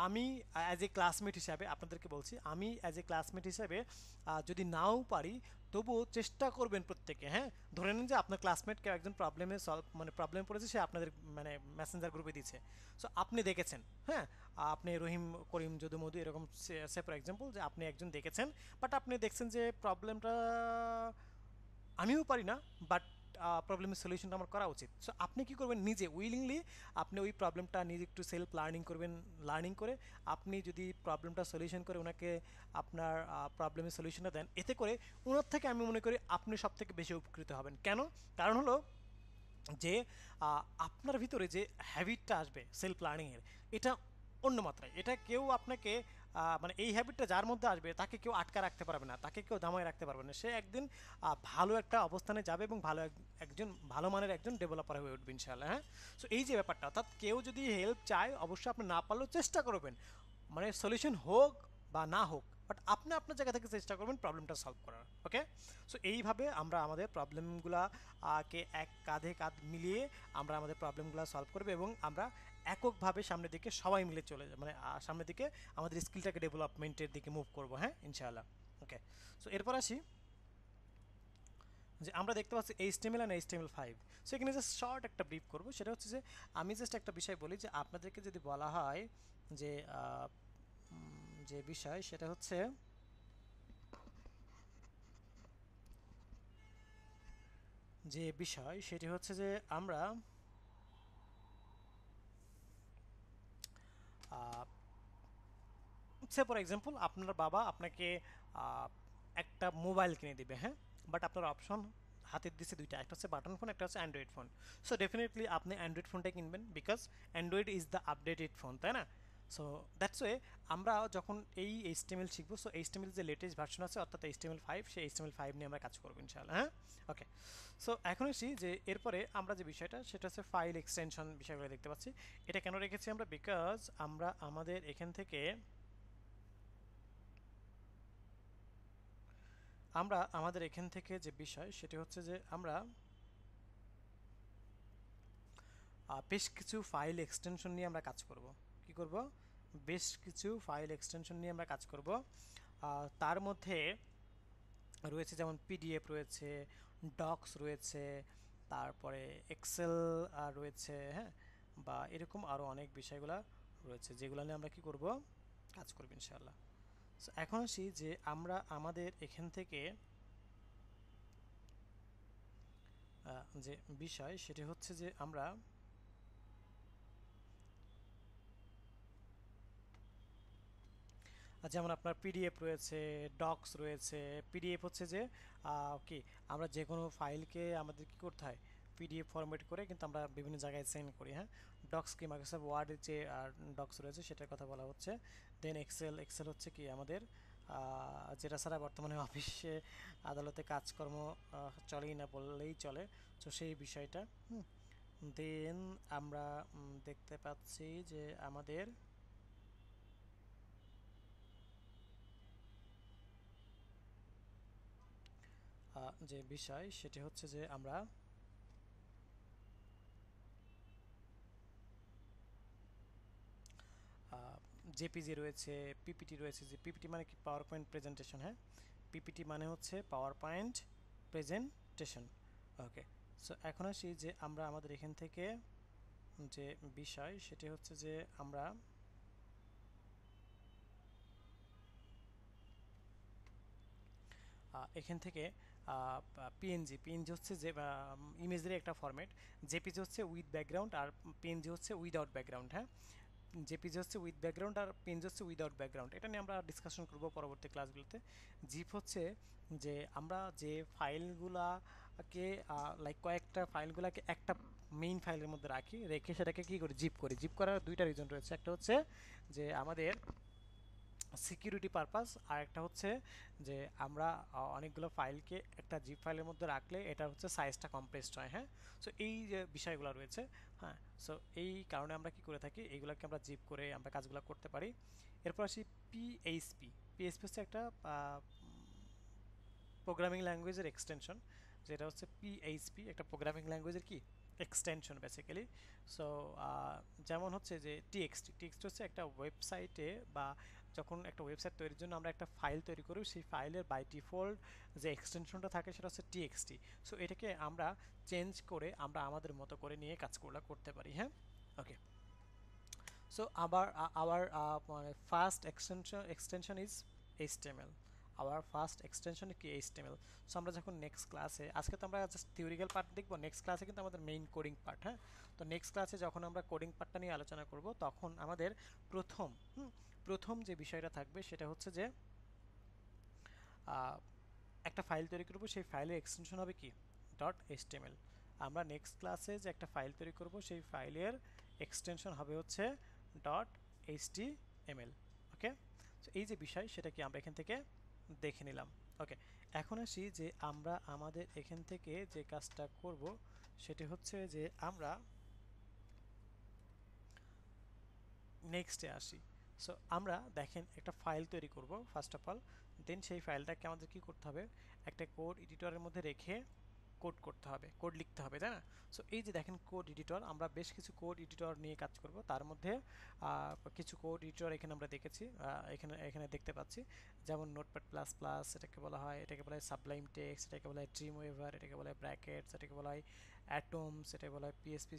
আমি অ্যাজ এ ক্লাসমেট হিসাবে আপনাদেরকে বলছি, আমি অ্যাজ এ ক্লাসমেট হিসাবে যদি নাও পারি, তবুও চেষ্টা করবেন প্রত্যেকে। হ্যাঁ, ধরে নিন যে আপনার ক্লাসমেট কেউ একজন প্রবলেম পড়েছে, সে আপনাদের মেসেঞ্জার গ্রুপে দিচ্ছে, সো আপনি দেখেছেন, হ্যাঁ আপনি রহিম করিম যদু মধু এরকম সে ফর এক্সাম্পল, যে আপনি একজন দেখেছেন, বাট আপনি দেখছেন যে প্রবলেমটা আমিও পারি না, বাট প্রবলেমের সলিউশনটা আমার করা উচিত। সো আপনি কি করবেন, নিজে উইলিংলি আপনি ওই প্রবলেমটা নিজে একটু সেলফ লার্নিং করবেন। লার্নিং করে আপনি যদি প্রবলেমটা সলিউশন করে ওনাকে আপনার প্রবলেমের সলিউশনটা দেন, এতে করে ওনার থেকে আমি মনে করি আপনি সব থেকে বেশি উপকৃত হবেন। কেন, কারণ হলো যে আপনার ভিতরে যে হ্যাবিটটা আসবে সেলফ লার্নিংয়ের, এটা অন্য মাত্রায়। এটা কেউ আপনাকে মানে এই হ্যাবিটটা যার মধ্যে আসবে তাকে কেউ আটকা রাখতে পারবে না, তাকে কেউ দামায় রাখতে পারবে না। সে একদিন ভালো একটা অবস্থানে যাবে এবং ভালো একজন ভালো মানের একজন ডেভেলপার হয়ে উঠবে ইনশাআল্লাহ। হ্যাঁ, সো এই যে ব্যাপারটা, অর্থাৎ কেউ যদি হেল্প চায় অবশ্যই আপনি না পারলেও চেষ্টা করবেন, মানে সলিউশন হোক বা না হোক, বাট আপনি আপনার জায়গা থেকে চেষ্টা করবেন প্রবলেমটা সলভ করার। ওকে, সো এইভাবে আমরা আমাদের প্রবলেমগুলা কে এক কাঁধে কাঁধ মিলিয়ে আমরা আমাদের প্রবলেমগুলো সলভ করবো এবং আমরা এককভাবে সামনের দিকে সবাই মিলে চলে যাব, মানে সামনের দিকে আমাদের স্কিলটাকে ডেভেলপমেন্টের দিকে মুভ করবো। হ্যাঁ, ইনশাআল্লাহ। ওকে, সো এরপর আসি যে আমরা দেখতে পাচ্ছি HTML and HTML5। সো এখানে জাস্ট শর্ট একটা ব্রিফ করবো, সেটা হচ্ছে যে আমি জাস্ট একটা বিষয় বলি যে আপনাদেরকে যদি বলা হয় যে যে বিষয় সেটা হচ্ছে সেটি হচ্ছে যে আমরা সে ফর এক্সাম্পল আপনার বাবা আপনাকে একটা মোবাইল কিনে দিবে। হ্যাঁ, বাট আপনার অপশন হাতের দিচ্ছে দুইটা, একটা হচ্ছে বাটন ফোন, একটা হচ্ছে অ্যান্ড্রয়েড ফোন। সো ডেফিনেটলি আপনি অ্যান্ড্রয়েড ফোনটাই কিনবেন, because Android is the updated phone, তাই না? সো দ্যাটস ওয়ে আমরা যখন এই HTML শিখবো, সো HTML যে লেটেস্ট ভার্সন আছে অর্থাৎ HTML5, সেই HTML5 নিয়ে আমরা কাজ করবো ইনশাআল্লাহ। হ্যাঁ, ওকে, সো এখন আসি যে এরপরে আমরা যে বিষয়টা সেটা হচ্ছে ফাইল এক্সটেনশন বিষয়গুলো দেখতে পাচ্ছি। এটা কেন রেখেছি আমরা? বিকজ আমরা আমাদের এখান থেকে যে বিষয় সেটি হচ্ছে যে আমরা বেশ কিছু ফাইল এক্সটেনশন নিয়ে আমরা কাজ করব। কি করব? বেশ কিছু ফাইল এক্সটেনশন নিয়ে আমরা কাজ করব। তার মধ্যে রয়েছে যেমন পিডিএফ রয়েছে, ডক্স রয়েছে, তারপরে এক্সেল রয়েছে, হ্যাঁ, বা এরকম আরও অনেক বিষয়গুলো রয়েছে যেগুলো নিয়ে আমরা কি করব? কাজ করব ইনশাআল্লাহ। সো এখন আসি যে আমরা আমাদের এখান থেকে যে বিষয় সেটি হচ্ছে যে আমরা যেমন আপনার পিডিএফ রয়েছে, ডক্স রয়েছে। পিডিএফ হচ্ছে যে কি আমরা যে কোনো ফাইলকে আমাদের কি করতে হয়, পিডিএফ ফরম্যাট করে কিন্তু আমরা বিভিন্ন জায়গায় সেন্ড করি। হ্যাঁ, ডক্স কি মাইক্রোসফট ওয়ার্ডের যে ডক্স রয়েছে সেটার কথা বলা হচ্ছে। দেন এক্সেল হচ্ছে কি আমাদের যেটা ছাড়া বর্তমানে অফিসে আদালতে কাজকর্ম চলেই না বললেই চলে, তো সেই বিষয়টা। দেন আমরা দেখতে পাচ্ছি যে আমাদের যে বিষয় সেটি হচ্ছে যে আমরা জেপিজি রয়েছে, পিপিটি রয়েছে। যে পিপিটি মানে কি? Power point presentation. হ্যাঁ, পিপিটি মানে হচ্ছে পাওয়ার পয়েন্ট প্রেজেন্টেশন। ওকে, সো এখন আসি যে আমরা আমাদের এখান থেকে যে বিষয় সেটি হচ্ছে যে আমরা এখান থেকে পিএনজি হচ্ছে যে ইমেজের একটা ফরম্যাট, জেপিজি হচ্ছে উইথ ব্যাকগ্রাউন্ড আর পিএনজি হচ্ছে উইদাউট ব্যাকগ্রাউন্ড। হ্যাঁ, জেপিজি হচ্ছে উইথ ব্যাকগ্রাউন্ড আর পিএনজি হচ্ছে উইদাউট ব্যাকগ্রাউন্ড। এটা নিয়ে আমরা ডিসকাশন করব পরবর্তী ক্লাসগুলোতে। জিপ হচ্ছে যে আমরা যে ফাইলগুলাকে লাইক কয়েকটা ফাইলগুলোকে একটা মেইন ফাইলের মধ্যে রেখে সেটাকে কী করি? জিপ করি। জিপ করার দুইটা রিজন রয়েছে, একটা হচ্ছে যে আমাদের সিকিউরিটি পারপাস, আর একটা হচ্ছে যে আমরা অনেকগুলো ফাইলকে একটা জিপ ফাইলের মধ্যে রাখলে এটা হচ্ছে সাইজটা কম্প্রেসড হয়। হ্যাঁ, সো এই যে বিষয়গুলো রয়েছে, হ্যাঁ, সো এই কারণে আমরা কি করে থাকি, এইগুলোকে আমরা জিপ করে আমরা কাজগুলো করতে পারি। এরপর আসি পিএইচপি হচ্ছে একটা প্রোগ্রামিং ল্যাঙ্গুয়েজের এক্সটেনশন, যেটা হচ্ছে পিএইচপি একটা প্রোগ্রামিং ল্যাঙ্গুয়েজের কি এক্সটেনশন বেসিক্যালি। সো যেমন হচ্ছে যে টিএক্সটি হচ্ছে একটা ওয়েবসাইটে বা যখন একটা ওয়েবসাইট তৈরির জন্য আমরা একটা ফাইল তৈরি করি, সেই ফাইলের বাই ডিফল্ট যে এক্সটেনশনটা থাকে সেটা হচ্ছে টিএক্সটি। সো এটাকে আমরা চেঞ্জ করে আমরা আমাদের মতো করে নিয়ে কাজগুলো করতে পারি। হ্যাঁ, ওকে, সো আবার মানে first extension is HTML। Our first extension কি? HTML। সো আমরা যখন নেক্সট ক্লাসে, আজকে তো আমরা জাস্ট থিওরিক্যাল পার্ট দেখবো, নেক্সট ক্লাসে কিন্তু আমাদের মেইন কোডিং পার্ট। হ্যাঁ, তো নেক্সট ক্লাসে যখন আমরা কোডিং পার্টটা নিয়ে আলোচনা করব তখন আমাদের প্রথম যে বিষয়টা থাকবে সেটা হচ্ছে যে একটা ফাইল তৈরি করব, সেই ফাইলের এক্সটেনশন হবে কি? .html। আমরা নেক্সট ক্লাসে যে একটা ফাইল তৈরি করব সেই ফাইলের এক্সটেনশন হবে হচ্ছে HTML। ওকে, তো এই যে বিষয় সেটা কি আমরা এখান থেকে দেখে নিলাম। ওকে, এখন আসি যে আমরা আমাদের এখান থেকে যে কাজটা করব সেটি হচ্ছে যে আমরা নেক্সটে আসি। সো আমরা দেখেন একটা ফাইল তৈরি করব ফার্স্ট অফ অল, দেন সেই ফাইলটাকে আমাদের কি করতে হবে, একটা কোড এডিটরের মধ্যে রেখে কোড করতে হবে, কোড লিখতে হবে, তাই না? সো এই যে দেখেন কোড এডিটর, আমরা বেশ কিছু কোড এডিটর নিয়ে কাজ করব, তার মধ্যে কিছু কোড এডিটর এখানে আমরা দেখেছি, এখানে এখানে দেখতে পাচ্ছি, যেমন নোটপ্যাড প্লাস প্লাস এটাকে বলা হয়, এটাকে বলা হয় সাবলাইম টেক্সট, এটাকে বলা হয় ড্রিম ওয়েভার, এটাকে বলা হয় ব্র্যাকেটস, এটাকে বলা হয় অ্যাটমস, এটাকে বলা হয় পিএসপি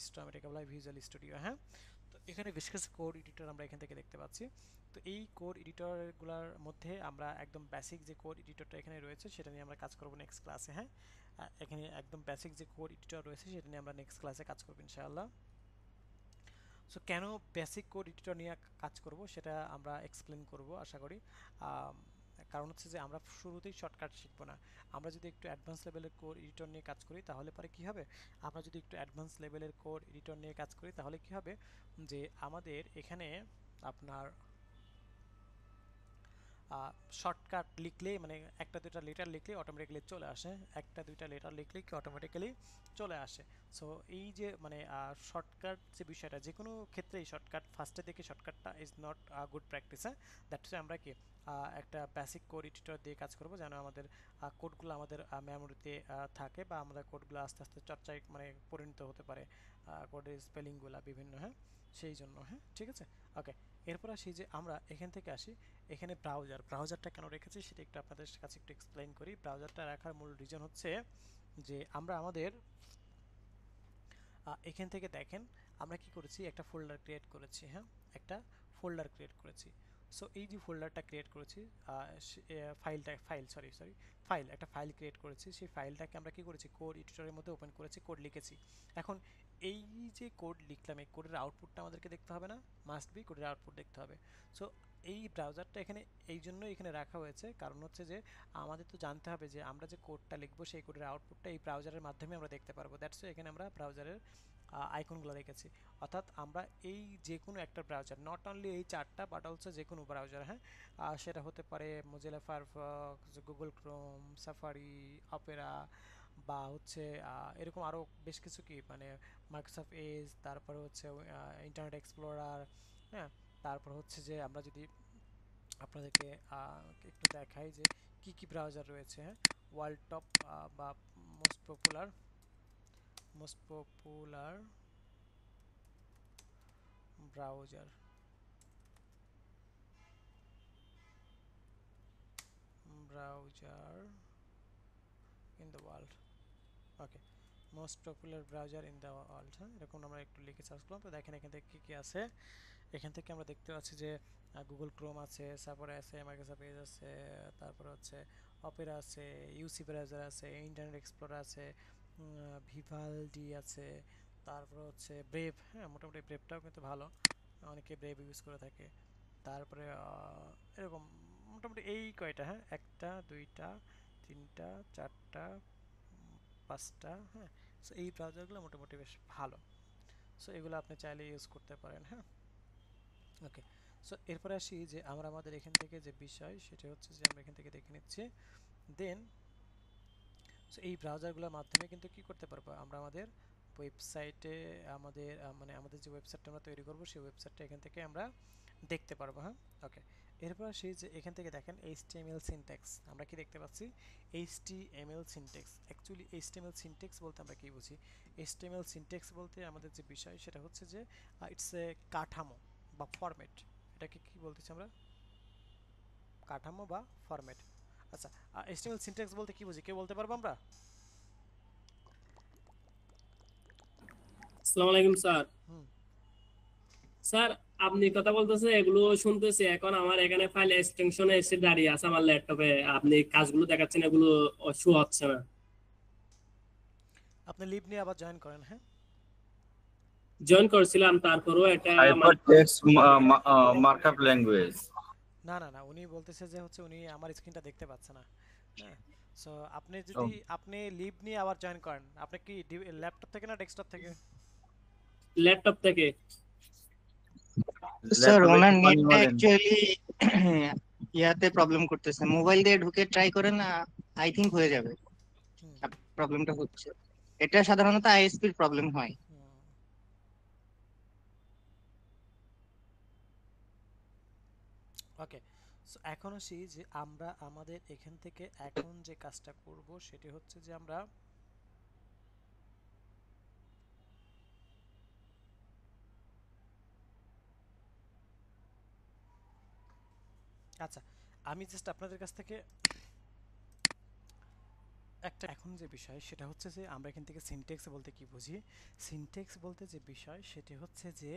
স্ট্রম, এটাকে বলা হয় ভিজুয়াল স্টুডিও। হ্যাঁ, তো এখানে বেশ কিছু কোড এডিটর আমরা এখান থেকে দেখতে পাচ্ছি। তো এই কোড এডিটরগুলোর মধ্যে আমরা একদম বেসিক যে কোড এডিটরটা এখানে রয়েছে সেটা নিয়ে আমরা কাজ করব নেক্সট ক্লাসে। হ্যাঁ, এখানে একদম বেসিক যে কোড এডিটর রয়েছে সেটা নিয়ে আমরা নেক্সট ক্লাসে কাজ করব ইনশাআল্লাহ। সো কেন বেসিক কোড এডিটর নিয়ে কাজ করব সেটা আমরা এক্সপ্লেন করব আশা করি। কারণ হচ্ছে যে আমরা শুরুতেই শর্টকাট শিখব না, আমরা যদি একটু অ্যাডভান্স লেভেলের কোড এডিটর নিয়ে কাজ করি তাহলে পরে কি হবে, আমরা যদি একটু অ্যাডভান্স লেভেলের কোড এডিটর নিয়ে কাজ করি তাহলে কি হবে যে আমাদের এখানে আপনার শর্টকাট লিখলেই মানে একটা দুইটা লেটার লিখলেই অটোমেটিক্যালি চলে আসে, একটা দুইটা লেটার লিখলেই কি অটোমেটিক্যালি চলে আসে। সো এই যে মানে শর্টকাট যে বিষয়টা, যে কোনো ক্ষেত্রেই শর্টকাট ফার্স্টে দেখে শর্টকাটটা ইজ নট গুড প্র্যাকটিস। হ্যাঁ, দ্যাটস আমরা কি একটা বেসিক কোড এডিটর দিয়ে কাজ করব যেন আমাদের কোডগুলো আমাদের মেমোরিতে থাকে বা আমাদের কোডগুলো আস্তে আস্তে চর্চায় মানে পরিণত হতে পারে, কোডের স্পেলিংগুলো বিভিন্ন। হ্যাঁ, সেই জন্য। হ্যাঁ, ঠিক আছে। ওকে, এরপর আসি যে আমরা এখান থেকে আসি এখানে ব্রাউজারটা কেন রেখেছি সেটা একটু আপনাদের কাছে একটু এক্সপ্লেইন করি। ব্রাউজারটা রাখার মূল রিজন হচ্ছে যে আমরা আমাদের এখান থেকে দেখেন আমরা কি করেছি, একটা ফোল্ডার ক্রিয়েট করেছি। হ্যাঁ, একটা ফোল্ডার ক্রিয়েট করেছি। সো এই যে ফোল্ডারটা ক্রিয়েট করেছি, ফাইল একটা ফাইল ক্রিয়েট করেছি, সেই ফাইলটাকে আমরা কি করেছি কোড এডিটরের মধ্যে ওপেন করেছি, কোড লিখেছি। এখন এই যে কোড লিখলাম এই কোডের আউটপুটটা আমাদেরকে দেখতে হবে না, মাস্ট বি কোডের আউটপুট দেখতে হবে। সো এই ব্রাউজারটা এখানে এই জন্যই এখানে রাখা হয়েছে, কারণ হচ্ছে যে আমাদের তো জানতে হবে যে আমরা যে কোডটা লিখবো সেই কোডের আউটপুটটা এই ব্রাউজারের মাধ্যমে আমরা দেখতে পারবো। দ্যাটস এখানে আমরা ব্রাউজারের আইকনগুলো রেখেছি, অর্থাৎ আমরা এই যে কোনো একটা ব্রাউজার, নট অনলি এই চারটা বাট অলসো যে কোনো ব্রাউজার। হ্যাঁ, সেটা হতে পারে Mozilla Firefox, Google Chrome, safari, Opera বা হচ্ছে এরকম আরও বেশ কিছু কি মানে মাইক্রোসফট এজ, তারপরে হচ্ছে ইন্টারনেট এক্সপ্লোরার। হ্যাঁ, তারপর হচ্ছে যে আমরা যদি আপনাদেরকে একটু দেখাই যে কি কি ব্রাউজার রয়েছে। হ্যাঁ, ওয়ার্ল্ড টপ বা most popular browser in the world. Okay, most popular browser in the world. হ্যাঁ, এরকম আমরা একটু লিখে সার্চ করলাম, তো দেখেন এখান থেকে কী কী আছে। এখান থেকে আমরা দেখতে পাচ্ছি যে গুগল ক্রোম আছে, তারপরে আছে মাইক্রোসফট এজ আছে, তারপরে হচ্ছে অপেরা আছে, ইউসি ব্রাউজার আছে, ইন্টারনেট এক্সপ্লোরার আছে, ভিভালডি আছে, তারপর হচ্ছে ব্রেভ। হ্যাঁ, মোটামুটি ব্রেভটাও কিন্তু ভালো, অনেকে ব্রেভ ইউজ করে থাকে। তারপরে এরকম মোটামুটি এই কয়টা। হ্যাঁ, একটা দুইটা তিনটা চারটা পাঁচটা। হ্যাঁ, সো এই ব্রাউজারগুলো মোটামুটি বেশ ভালো, সো এগুলো আপনি চাইলে ইউজ করতে পারেন। হ্যাঁ, ওকে। সো এরপরে আসি যে আমরা আমাদের এখান থেকে যে বিষয় সেটা হচ্ছে যে আমরা এখান থেকে দেখে নিচ্ছি, দেন সো এই ব্রাউজারগুলোর মাধ্যমে কিন্তু কি করতে পারবো, আমরা আমাদের ওয়েবসাইটে আমাদের মানে আমাদের যে ওয়েবসাইটটা আমরা তৈরি করব সেই ওয়েবসাইটটা এখান থেকে আমরা দেখতে পারবো। হ্যাঁ, ওকে। এরপর আসি যে এখান থেকে দেখেন HTML সিনট্যাক্স আমরা কি দেখতে পাচ্ছি, HTML syntax. Actually HTML syntax বলতে আমরা কি বুঝি, HTML সিনট্যাক্স বলতে আমাদের যে বিষয় সেটা হচ্ছে যে ইটস এ কাঠামো বা ফরম্যাট। এটাকে কি বলতেছি আমরা, কাঠামো বা ফরম্যাট। আচ্ছা, HTML সিনট্যাক্স বলতে কি বুঝি, কেউ বলতে পারবো আমরা? আসসালামু আলাইকুম স্যার। হুম, স্যার, আপনি কথা বলতেছে এগুলো শুনতেছি, এখন আমার এখানে ফাইল এক্সটেনশনে এসে দাঁড়িয়ে আছে আমার ল্যাপটপে, আপনি কাজগুলো দেখাচ্ছেন এগুলো শো হচ্ছে না। আপনি লিভ নিয়ে আবার জয়েন করেন। হ্যাঁ, জয়েন করেছিলাম, তারপরও এটা হাইপারটেক্সট মার্কআপ ল্যাঙ্গুয়েজ। না না না, উনি বলতেছে যে হচ্ছে উনি আমার স্ক্রিনটা দেখতে পাচ্ছে না। হ্যাঁ, সো আপনি যদি আপনি লিভ নিয়ে আবার জয়েন করেন, আপনি কি ল্যাপটপ থেকে না ডেস্কটপ থেকে? ল্যাপটপ থেকে। স্যার ল্যাপটপে ওনার একটু পানি নেটটা মারেন। অ্যাকচুয়ালি ইয়াতে প্রবলেম করতেছে, মোবাইল দিয়ে ঢুকে ট্রাই করেন না, আই থিংক হয়ে যাবে। হুম, প্রবলেমটা হচ্ছে, এটা সাধারণত আইএসপির প্রবলেম হয়। হুম। ওকে, সো এখন আসি যে আমরা আমাদের এখান থেকে এখন যে কাজটা করব সেটি হচ্ছে যে আমরা আচ্ছা, আমি জাস্ট আপনাদের কাছ থেকে একটা এখন যে বিষয় সেটা হচ্ছে যে আমরা এখান থেকে সিনট্যাক্স বলতে কি বুঝি। সিনট্যাক্স বলতে যে বিষয় সেটি হচ্ছে যে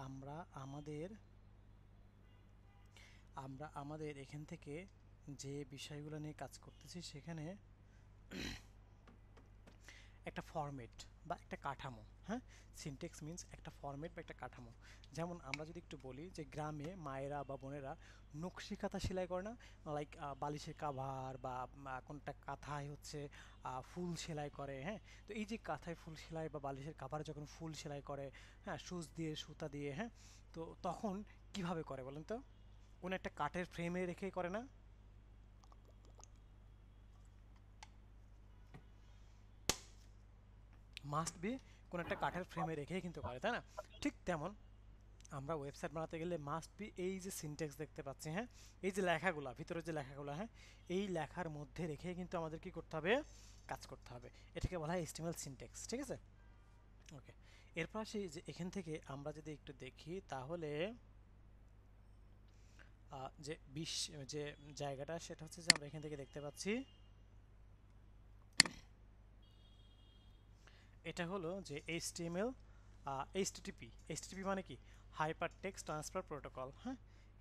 আমরা আমাদের এখান থেকে যে বিষয়গুলো নিয়ে কাজ করতেছি সেখানে একটা ফরম্যাট বা একটা কাঠামো, হ্যাঁ, সিনট্যাক্স মিন্স একটা ফরম্যাট বা একটা কাঠামো। যেমন আমরা যদি একটু বলি যে গ্রামে মায়েরা বা বোনেরা নকশি কাঁথা সেলাই করে না, লাইক বালিশের কাভার বা কোনটা কাঁথায় হচ্ছে ফুল সেলাই করে, হ্যাঁ। তো এই যে কাঁথায় ফুল সেলাই বা বালিশের কাভারে যখন ফুল সেলাই করে, হ্যাঁ, সুচ দিয়ে সুতা দিয়ে, হ্যাঁ, তো তখন কিভাবে করে বলেন তো? কোন একটা কাঠের ফ্রেমে রেখে করে না? মাস্ট বি কোন একটা কাঠের ফ্রেমে রেখেই কিন্তু করে, তাই না? ঠিক তেমন আমরা ওয়েবসাইট বানাতে গেলে মাস্ট বি এই যে সিনট্যাক্স দেখতে পাচ্ছি, হ্যাঁ, এই যে লেখাগুলো ভিতরে যে লেখাগুলো, হ্যাঁ, এই লেখার মধ্যে রেখে কিন্তু আমাদের কি করতে হবে? কাজ করতে হবে। এটাকে বলা হয় HTML সিনট্যাক্স, ঠিক আছে? ওকে, এরপর আসি যে এখান থেকে আমরা যদি একটু দেখি তাহলে যে যে জায়গাটা সেটা হচ্ছে যে আমরা এখান থেকে দেখতে পাচ্ছি এটা হলো যে HTML HTTP মানে কি? হাইপার টেক্সট ট্রান্সফার প্রোটোকল, হ্যাঁ,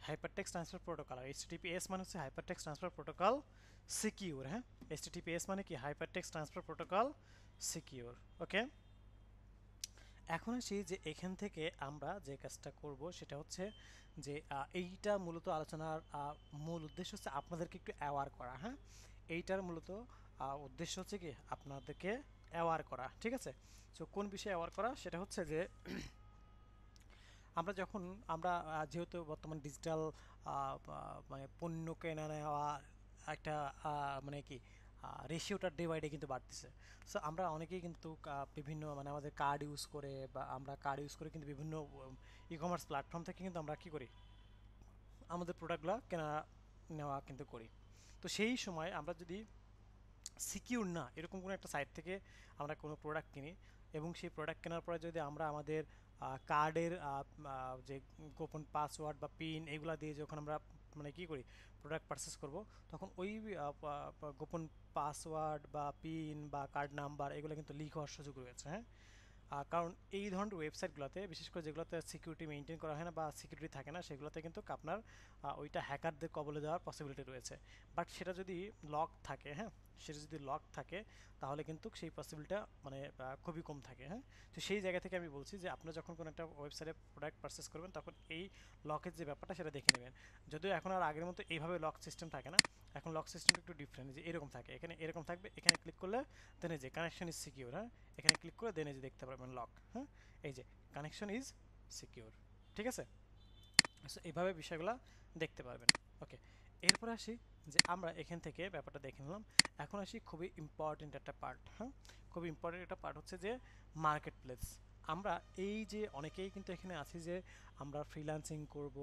হাইপার টেক্সট ট্রান্সফার প্রোটোকল। আর HTTPS মানে হচ্ছে hyper text transfer protocol secure, হ্যাঁ। HTTPS মানে কি? Hyper text transfer protocol secure. Okay, এখন আসি যে এখান থেকে আমরা যে কাজটা করব সেটা হচ্ছে যে এইটা মূলত আলোচনার মূল উদ্দেশ্য হচ্ছে আপনাদেরকে একটু অ্যাওয়ার করা, হ্যাঁ। এইটার মূলত উদ্দেশ্য হচ্ছে কি আপনাদেরকে অ্যাওয়ার করা, ঠিক আছে? সো কোন বিষয়ে অ্যাওয়ার করা সেটা হচ্ছে যে আমরা যখন আমরা যেহেতু বর্তমান ডিজিটাল মানে পণ্য কেনা নেওয়া একটা মানে কি রেশিওটা ডে বাই ডে কিন্তু বাড়তেছে। সো আমরা অনেকেই কিন্তু বিভিন্ন মানে আমাদের কার্ড ইউজ করে বা আমরা কার্ড ইউজ করে কিন্তু বিভিন্ন ই কমার্স প্ল্যাটফর্ম থেকে কিন্তু আমরা কি করি? আমাদের প্রোডাক্টগুলো কেনা নেওয়া কিন্তু করি। তো সেই সময় আমরা যদি সিকিউর না এরকম কোনো একটা সাইট থেকে আমরা কোনো প্রোডাক্ট কিনি এবং সেই প্রোডাক্ট কেনার পরে যদি আমরা আমাদের কার্ডের যে গোপন পাসওয়ার্ড বা পিন এগুলা দিয়ে যখন আমরা মানে কি করি প্রোডাক্ট পারচেস করব, তখন ওই গোপন পাসওয়ার্ড বা পিন বা কার্ড নাম্বার এগুলো কিন্তু লিক হওয়ার সুযোগ রয়েছে, হ্যাঁ। কারণ এই ধরনের ওয়েবসাইটগুলোতে বিশেষ করে যেগুলোতে সিকিউরিটি মেনটেন করা হয় না বা সিকিউরিটি থাকে না সেগুলোতে কিন্তু আপনার ওইটা হ্যাকারদের কবলে দেওয়ার পসিবিলিটি রয়েছে। বাট সেটা যদি লক থাকে, হ্যাঁ, সেটা যদি লক থাকে তাহলে কিন্তু সেই পসিবিলিটিটা মানে খুবই কম থাকে, হ্যাঁ। তো সেই জায়গা থেকে আমি বলছি যে আপনারা যখন কোনো একটা ওয়েবসাইটে প্রোডাক্ট পারচেস করবেন তখন এই লকের যে ব্যাপারটা সেটা দেখে নেবেন। যদিও এখন আর আগের মতো এইভাবে লক সিস্টেম থাকে না, এখন লক সিস্টেমটা একটু ডিফারেন্ট, যে এরকম থাকে, এখানে এরকম থাকবে, এখানে ক্লিক করলে দেন এই যে কানেকশন ইজ সিকিউর, হ্যাঁ, এখানে ক্লিক করে দেন এই যে দেখতে পারবেন লক, হ্যাঁ, এই যে কানেকশন ইজ সিকিউর, ঠিক আছে? সো এইভাবে বিষয়গুলো দেখতে পারবেন। ওকে, এরপর আসি যে আমরা এখান থেকে ব্যাপারটা দেখে নিলাম। এখন আসি খুবই ইম্পর্টেন্ট একটা পার্ট, হ্যাঁ, খুবই ইম্পর্টেন্ট একটা পার্ট হচ্ছে যে মার্কেট প্লেস। আমরা এই যে অনেকেই কিন্তু এখানে আছি যে আমরা ফ্রিল্যান্সিং করব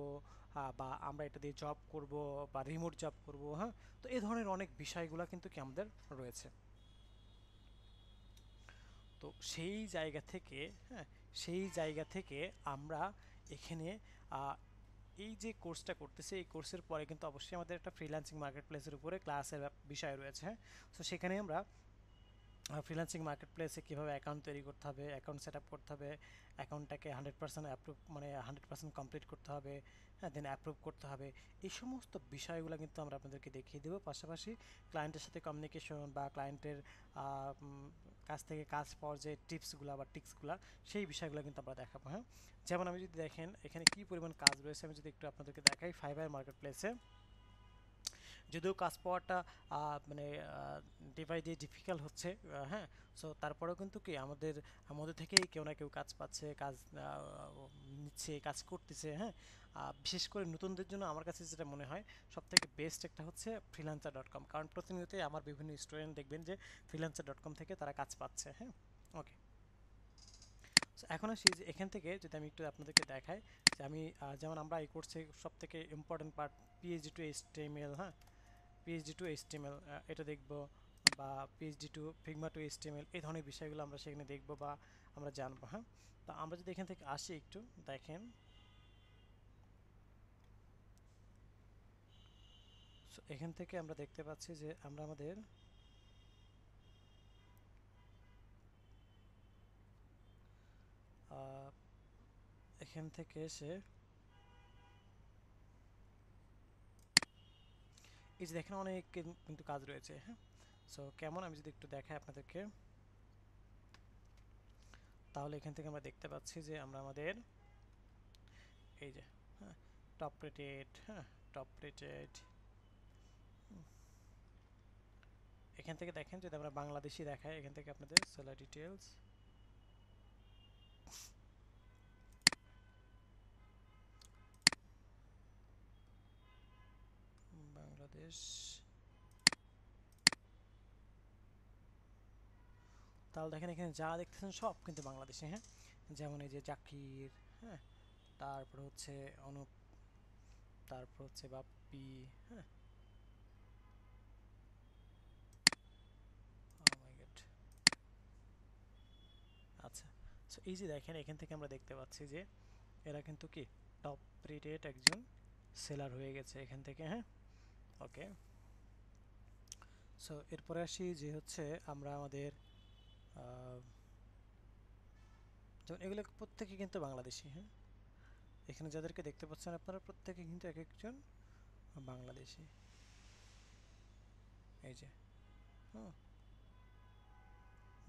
বা আমরা এটা দিয়ে জব করব বা রিমোট জব করব, হ্যাঁ। তো এই ধরনের অনেক বিষয়গুলো কিন্তু কি আমাদের রয়েছে। তো সেই জায়গা থেকে, হ্যাঁ, সেই জায়গা থেকে আমরা এখানে এই যে কোর্সটা করতেছি এই কোর্সের পরে কিন্তু অবশ্যই আমাদের একটা ফ্রিল্যান্সিং মার্কেট প্লেসের উপরে ক্লাসের বিষয় রয়েছে, হ্যাঁ। সো সেখানে আমরা ফ্রিল্যান্সিং মার্কেট প্লেসে কীভাবে অ্যাকাউন্ট তৈরি করতে হবে, অ্যাকাউন্ট সেট আপ করতে হবে, অ্যাকাউন্টটাকে 100% অ্যাপ্রুভ মানে 100% কমপ্লিট করতে হবে, হ্যাঁ, দেন অ্যাপ্রুভ করতে হবে, এই সমস্ত বিষয়গুলো কিন্তু আমরা আপনাদেরকে দেখিয়ে দেবো। পাশাপাশি ক্লায়েন্টের সাথে কমিউনিকেশন বা ক্লায়েন্টের কাছ থেকে কাজ পাওয়ার যে টিপসগুলো বা টিক্সগুলো সেই বিষয়গুলো কিন্তু আমরা দেখাবো, হ্যাঁ। যেমন আমি যদি দেখেন এখানে কী পরিমাণ কাজ রয়েছে আমি যদি একটু আপনাদেরকে দেখাই ফাইবার মার্কেট প্লেসে যদিও কাজ পাওয়াটা মানে ডে বাই ডে ডিফিকাল্ট হচ্ছে, হ্যাঁ। সো তারপরেও কিন্তু কি আমাদের থেকেই কেউ না কেউ কাজ পাচ্ছে, কাজ নিচ্ছে, কাজ করতেছে, হ্যাঁ। বিশেষ করে নতুনদের জন্য আমার কাছে যেটা মনে হয় সবথেকে বেস্ট একটা হচ্ছে freelancer.com, কারণ প্রতিনিয়তই আমার বিভিন্ন স্টুডেন্ট দেখবেন যে freelancer.com থেকে তারা কাজ পাচ্ছে, হ্যাঁ। ওকে, এখন আসি যে এখান থেকে যদি আমি একটু আপনাদেরকে দেখাই যে আমি যেমন আমরা এই কোর্সে সব থেকে important part PSD to HTML, হ্যাঁ, পিএইচডি টু এইচটিএমএল এটা দেখব, বা PSD to Figma to HTML, এই ধরনের বিষয়গুলো আমরা সেখানে দেখব বা আমরা জানবো, হ্যাঁ। তো আমরা যদি এখান থেকে আসি একটু দেখেন, এখান থেকে আমরা দেখতে পাচ্ছি যে আমরা আমাদের এখান থেকে এসে এই যে দেখেন অনেক কিন্তু কাজ রয়েছে, হ্যাঁ। সো কেমন আমি যদি একটু দেখাই আপনাদেরকে, তাহলে এখান থেকে আমরা দেখতে পাচ্ছি যে আমরা আমাদের এই যে, হ্যাঁ, টপ রেটেড, হ্যাঁ, টপ রেটেড, এখান থেকে দেখেন যদি আমরা বাংলাদেশি দেখাই, এখান থেকে আপনাদের সেলার ডিটেলস, বাংলাদেশ, তাহলে দেখেন এখানে যা দেখতেছেন সব কিন্তু বাংলাদেশে, হ্যাঁ। যেমন এই যে জাকির, হ্যাঁ, তারপর হচ্ছে অনুপ, তারপর হচ্ছে বাপ্পি, হ্যাঁ, oh my God। আচ্ছা, সো এই যে দেখেন এখান থেকে আমরা দেখতে পাচ্ছি যে এরা কিন্তু কি টপ রেটেড একজন সেলার হয়ে গেছে এখান থেকে, হ্যাঁ। ওকে, সো এরপরে আসি যে হচ্ছে আমরা আমাদের যেমন এগুলো প্রত্যেকে কিন্তু বাংলাদেশি, হ্যাঁ। এখানে যাদেরকে দেখতে পাচ্ছেন আপনারা প্রত্যেকে কিন্তু এক একজন বাংলাদেশি, এই যে, হ্যাঁ।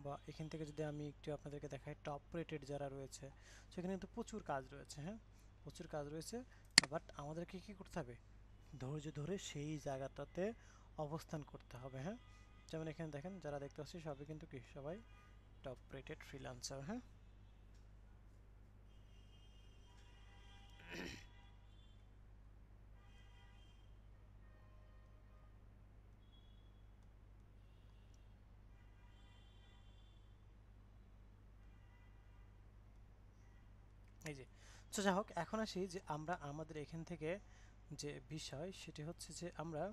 বা এখান থেকে যদি আমি একটু আপনাদেরকে দেখাই টপ রেটেড যারা রয়েছে, সেখানে কিন্তু প্রচুর কাজ রয়েছে, হ্যাঁ, প্রচুর কাজ রয়েছে। বাট আমাদেরকে কি করতে হবে, ধৈর্য ধরে সেই জায়গাটাতে অবস্থান করতে হবে, হ্যাঁ। যেমন এখানে দেখেন যারা দেখতে পাচ্ছি সবাই কিন্তু কি সবাই টপ রেটেড ফ্রিল্যান্সার, হ্যাঁ। এই যে, তো যাই হোক, এখন আসি যে আমরা আমাদের এখান থেকে যে বিষয় সেটি হচ্ছে যে আমরা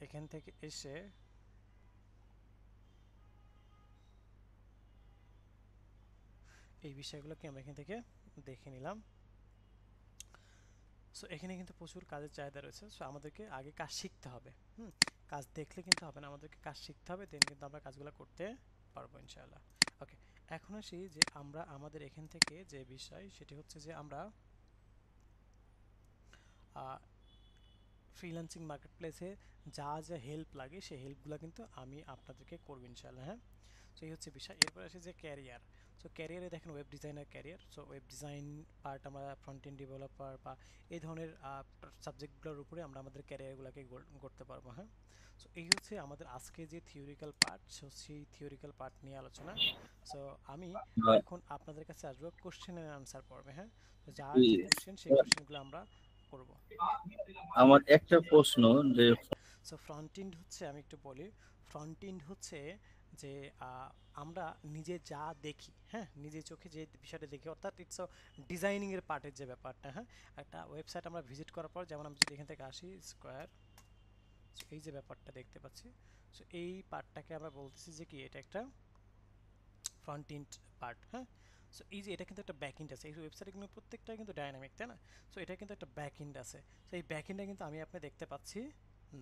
এখান থেকে এসে এই বিষয়গুলোকে আমরা এখান থেকে দেখে নিলাম। সো এখানে কিন্তু প্রচুর কাজের চাহিদা রয়েছে, সো আমাদেরকে আগে কাজ শিখতে হবে, কাজ দেখলে কিন্তু হবে না, আমাদেরকে কাজ শিখতে হবে, দেন কিন্তু আমরা কাজগুলো করতে পারবো ইনশাআল্লাহ। ওকে, এখন আসি যে আমরা আমাদের এখান থেকে যে বিষয় সেটি হচ্ছে যে আমরা ফ্রিল্যান্সিং মার্কেটপ্লেসে যা যা হেল্প লাগে সেই হেল্পগুলো কিন্তু আমি আপনাদেরকে করব ইনশাআল্লাহ, হ্যাঁ। সো এই হচ্ছে বিষয়। এরপর আসে যে ক্যারিয়ার, সো ক্যারিয়ারে দেখেন web designer career, so web design part আমরা ফ্রন্ট এন্ড ডেভেলপার বা এই ধরনের সাবজেক্টগুলোর উপরে আমরা আমাদের ক্যারিয়ারগুলোকে করতে পারবো, হ্যাঁ। সো এই হচ্ছে আমাদের আজকে যে থিওরিক্যাল পার্ট, সো সেই থিওরিক্যাল পার্ট নিয়ে আলোচনা। সো আমি এখন আপনাদের কাছে আসবো কোশ্চেন অ্যান্ড আনসার পর্বে, হ্যাঁ। তো যার যে কোশ্চেন সেই কোশ্চেনগুলো আমরা করব। আমার একটা প্রশ্ন যে সো ফ্রন্ট এন্ড হচ্ছে, আমি একটু বলি, ফ্রন্ট এন্ড হচ্ছে যে আমরা নিজে যা দেখি, হ্যাঁ, নিজে চোখে যে বিষয়টা দেখি, অর্থাৎ ইটস ডিজাইনিং এর পার্টের যে ব্যাপারটা, হ্যাঁ। একটা ওয়েবসাইট আমরা ভিজিট করার পর, যেমন আমি যদি এখান থেকে আসি স্কোয়ার, এই যে ব্যাপারটা দেখতে পাচ্ছি, সো এই পার্টটাকে আমরা বলতেছি যে কি এটা একটা ফ্রন্ট এন্ড পার্ট, হ্যাঁ। সো এই যে এটা কিন্তু একটা ব্যাক এন্ড আছে, এই ওয়েবসাইটে কিন্তু প্রত্যেকটা কিন্তু ডাইনামিক, তাই না। সো এটা কিন্তু একটা ব্যাক এন্ড আছে, সো এই ব্যাক এন্ডে কিন্তু আমি আপনি দেখতে পাচ্ছি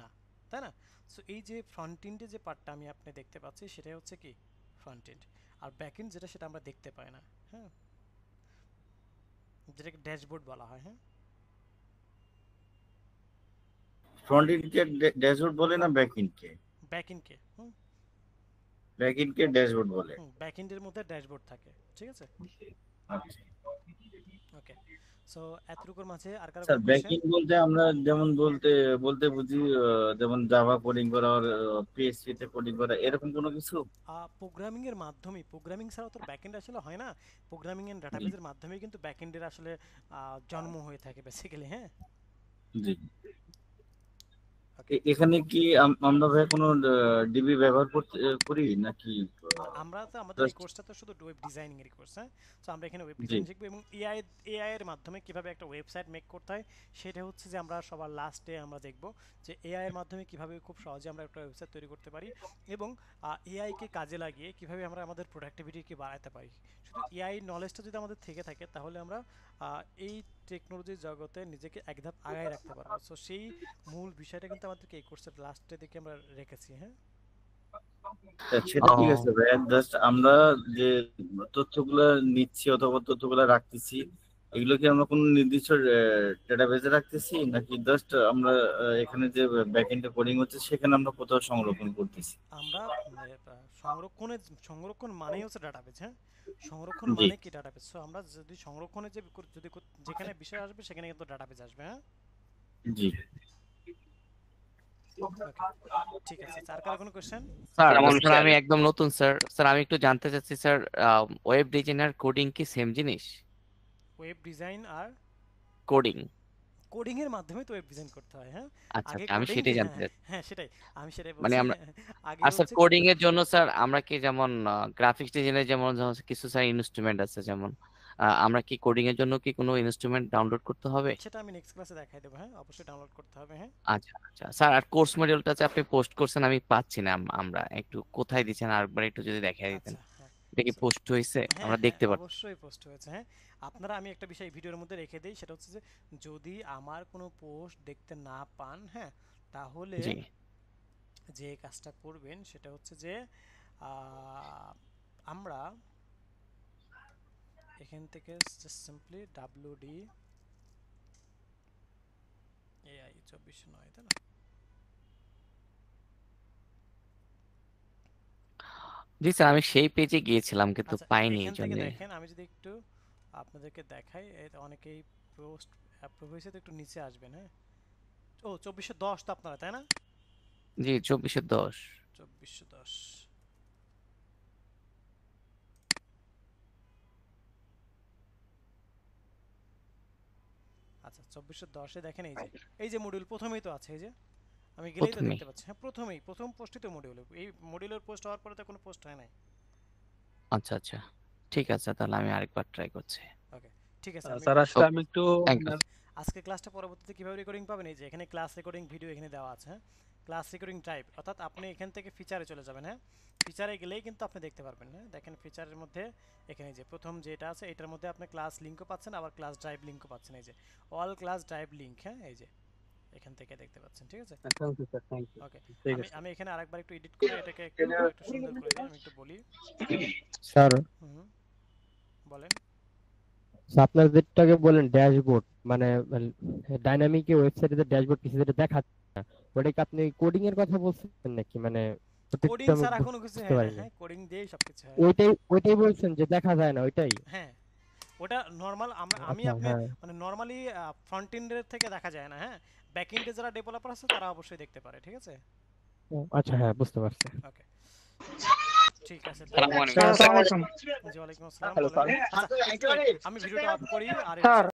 না, তাই না। সো এই যে ফ্রন্ট এন্ডে যে পার্টটা আমি আপনি দেখতে পাচ্ছি সেটাই হচ্ছে কি ফ্রন্ট এন্ড, আর ব্যাক এন্ড যেটা সেটা আমরা দেখতে পাই না, হ্যাঁ, যেটাকে ড্যাশবোর্ড বলা হয়, হ্যাঁ। ফ্রন্ট এন্ডকে ড্যাশবোর্ড বলে না ব্যাক এন্ডকে? ব্যাক এন্ডকে, ব্যাক এন্ডকে ড্যাশবোর্ড বলে। ব্যাক এন্ডের মধ্যে ড্যাশবোর্ড থাকে, ঠিক আছে। আচ্ছা, ওকে, সো সো এতটুকুর মাঝে আর কারো স্যার কোনো কোশ্চেন? ব্যাকএন্ড বলতে আমরা যেমন বলতে বলতে বুঝি যেমন জাভা কোডিং করা আর পিএইচপি তে কোডিং করা এরকম কোনো কিছু? প্রোগ্রামিং এর মাধ্যমে, প্রোগ্রামিং ছাড়া তো ব্যাকএন্ড আসলে হয় না। প্রোগ্রামিং এন্ড জি ডাটাবেজের মাধ্যমেই কিন্তু ব্যাকএন্ডের আসলে জন্ম হয়ে থাকে বেসিক্যালি। হ্যাঁ, জি। ওকে। এখানে কি আমরা ভাই কোনো ডিবি ব্যবহার করতে করি নাকি আমরা তো আমাদের এই জাস্ট? কোর্সটা তো শুধু ওয়েব ডিজাইনিং এর কোর্স। হ্যাঁ, সো আমরা এখানে ওয়েব জি ডিজাইন শিখবো এবং এআই এর মাধ্যমে কিভাবে একটা ওয়েবসাইট মেক করতে হয় সেটা হচ্ছে যে আমরা সবার লাস্টে আমরা দেখব যে এআই এর মাধ্যমে কিভাবে খুব সহজে আমরা একটা ওয়েবসাইট তৈরি করতে পারি এবং এআই কে কাজে লাগিয়ে কিভাবে আমরা আমাদের প্রোডাক্টিভিটিকে বাড়াতে পারি। শুধু এআই নলেজটা যদি আমাদের থেকে থাকে তাহলে আমরা এই টেকনোলজির জগতে নিজেকে এক ধাপ আগায় রাখতে পারবো। সো সেই মূল বিষয়টা কিন্তু আমাদেরকে এই কোর্সের লাস্টে দেখে আমরা রেখেছি। হ্যাঁ, সেটা ঠিক আছে ভাই, জাস্ট আমরা যে তথ্যগুলো নিচ্ছি অথবা তথ্যগুলো রাখতেছি এগুলো কি আমরা কোনো নির্দিষ্ট ডেটাবেজে রাখতেছি নাকি জাস্ট আমরা এখানে যে ব্যাকএন্ডে কোডিং হচ্ছে সেখানে আমরা কোথাও সংরক্ষণ করতেছি? আমরা সংরক্ষণ মানেই হচ্ছে ডাটাবেজ। হ্যাঁ, সংরক্ষণ জি মানে কি ডাটাবেজ। সো আমরা যদি সংরক্ষণে যেখানে বিষয় আসবে সেখানে কিন্তু ডাটাবেজ আসবে। হ্যাঁ, জি। ওকে, ঠিক আছে। আর কারো কোনো কোশ্চেন? স্যার স্যার আমি একদম নতুন স্যার। স্যার আমি একটু জানতে চাচ্ছি স্যার, ওয়েব ডিজাইন আর কোডিং কি সেম জিনিস? ওয়েব ডিজাইন আর কোডিং। কোডিং এর মাধ্যমে তো ওয়েব ডিজাইন করতে হয়। হ্যাঁ, আচ্ছা আগে আচ্ছা, আমি কোডিং, সেটাই হ্যাঁ জানতে চাচ্ছি। হ্যাঁ সেটাই, আমি সেটাই মানে বলছি। আমরা আগে আর স্যার হচ্ছে কোডিং এর জন্য স্যার আমরা কি যেমন গ্রাফিক্স ডিজাইনের যেমন কিছু স্যার ইনস্ট্রুমেন্ট আছে, যেমন আমরা কি কোডিং এর জন্য কি কোনো ইনস্ট্রুমেন্ট ডাউনলোড করতে হবে? সেটা আমি নেক্সট ক্লাসে দেখাই দেবো। হ্যাঁ, অবশ্যই ডাউনলোড করতে হবে। হ্যাঁ, আচ্ছা আচ্ছা স্যার, আর কোর্স মডিউলটা যে আপনি পোস্ট করছেন আমি পাচ্ছি না, আমরা একটু কোথায় দিচ্ছেন আরেকবার একটু যদি দেখাই দিতেন। আচ্ছা, হ্যাঁ। এটা কি So, পোস্ট হয়েছে? হ্যাঁ আমরা হ্যাঁ দেখতে পাচ্ছি। অবশ্যই পোস্ট হয়েছে। হ্যাঁ, আপনারা, আমি একটা বিষয় ভিডিওর মধ্যে রেখে দিই, সেটা হচ্ছে যে যদি আমার কোনো পোস্ট দেখতে না পান, হ্যাঁ, তাহলে জি যে কাজটা করবেন সেটা হচ্ছে যে আমরা এখান থেকে জাস্ট সিম্পলি wd ai 2409, তাই না? জি স্যার, আমি সেই পেজে গিয়েছিলাম কিন্তু আচ্ছা, পাইনি, এই এখান থেকে জন্য। দেখেন, আমি যদি একটু আপনাদেরকে দেখাই, অনেকেই পোস্ট অ্যাপ্রুভ হয়েছে, তো একটু নিচে আসবেন। হ্যাঁ, ও 2410 তো আপনারা, তাই না? জি 2410। 2410, আচ্ছা 2410-এ দেখেন এই যে মডিউল প্রথমেই তো আছে। এই যে আমি গেলেই তো প্রথমেই। দেখতে পাচ্ছি। হ্যাঁ, প্রথম পোস্টই তো মডিউল। এই মডিউলের পোস্ট হওয়ার পরে তো কোনো পোস্ট হয় নাই। আচ্ছা আচ্ছা, ঠিক আছে তাহলে আমি আরেকবার ট্রাই করছি। ওকে, ঠিক আছে। স্যার আসলে আমি একটু থ্যাংক ইউ। আজকে ক্লাসটা পরবর্তীতে কিভাবে রেকর্ডিং পাবেন, এই যে এখানে ক্লাস রেকর্ডিং ভিডিও এখানে দেওয়া আছে। হ্যাঁ, ক্লাস রেকর্ডিং টাইপ, অর্থাৎ আপনি এখান থেকে ফিচারে চলে যাবেন। হ্যাঁ, ফিচারে গেলেই কিন্তু আপনি দেখতে পারবেন। হ্যাঁ, দেখেন ফিচারের মধ্যে এখানে যে প্রথম যেটা আছে এটার মধ্যে আপনি ক্লাস লিংকও পাচ্ছেন, আবার ক্লাস ড্রাইভ লিংকও পাচ্ছেন। এই যে অল ক্লাস ড্রাইভ লিংক। হ্যাঁ, এই যে এখান থেকে দেখতে পাচ্ছেন। ঠিক আছে, thank you sir, thank you. Okay. ঠিক আমি আছে আমি এখানে আরেকবার একটু এডিট করে এটাকে একটু সুন্দর করে দিই। আমি একটু বলি। স্যার, হুম, বলেন। আপনার যেটাকে বলেন ড্যাশবোর্ড, মানে ডাইনামিক ওয়েবসাইটে যে ড্যাশবোর্ড কিছু যেটা দেখাচ্ছে না, ওটা কি আপনি কোডিং এর কথা বলছেন নাকি? মানে কোডিং আমি ছাড়া কোনো কিছু বুঝতে হয় না। পারিনি। হ্যাঁ, কোডিং দিয়েই সবকিছু হয়। ওইটাই বলছেন যে দেখা যায় না, ওইটাই? হ্যাঁ, ওটা নরমাল আমি আচ্ছা, আপনি হ্যাঁ। মানে নরমালি ফ্রন্ট এন্ডের থেকে দেখা যায় না। হ্যাঁ, ব্যাক এন্ডে যারা ডেভেলপার আছে তারা অবশ্যই দেখতে পারে। ঠিক আছে, আচ্ছা, হ্যাঁ, বুঝতে পারছি। ওকে, ঠিক আছে। আসসালামু আলাইকুম। জি, ওয়ালাইকুম আসসালাম। বলেন। আচ্ছা, একটু wait, আমি ভিডিওটা অফ করি আর স্যার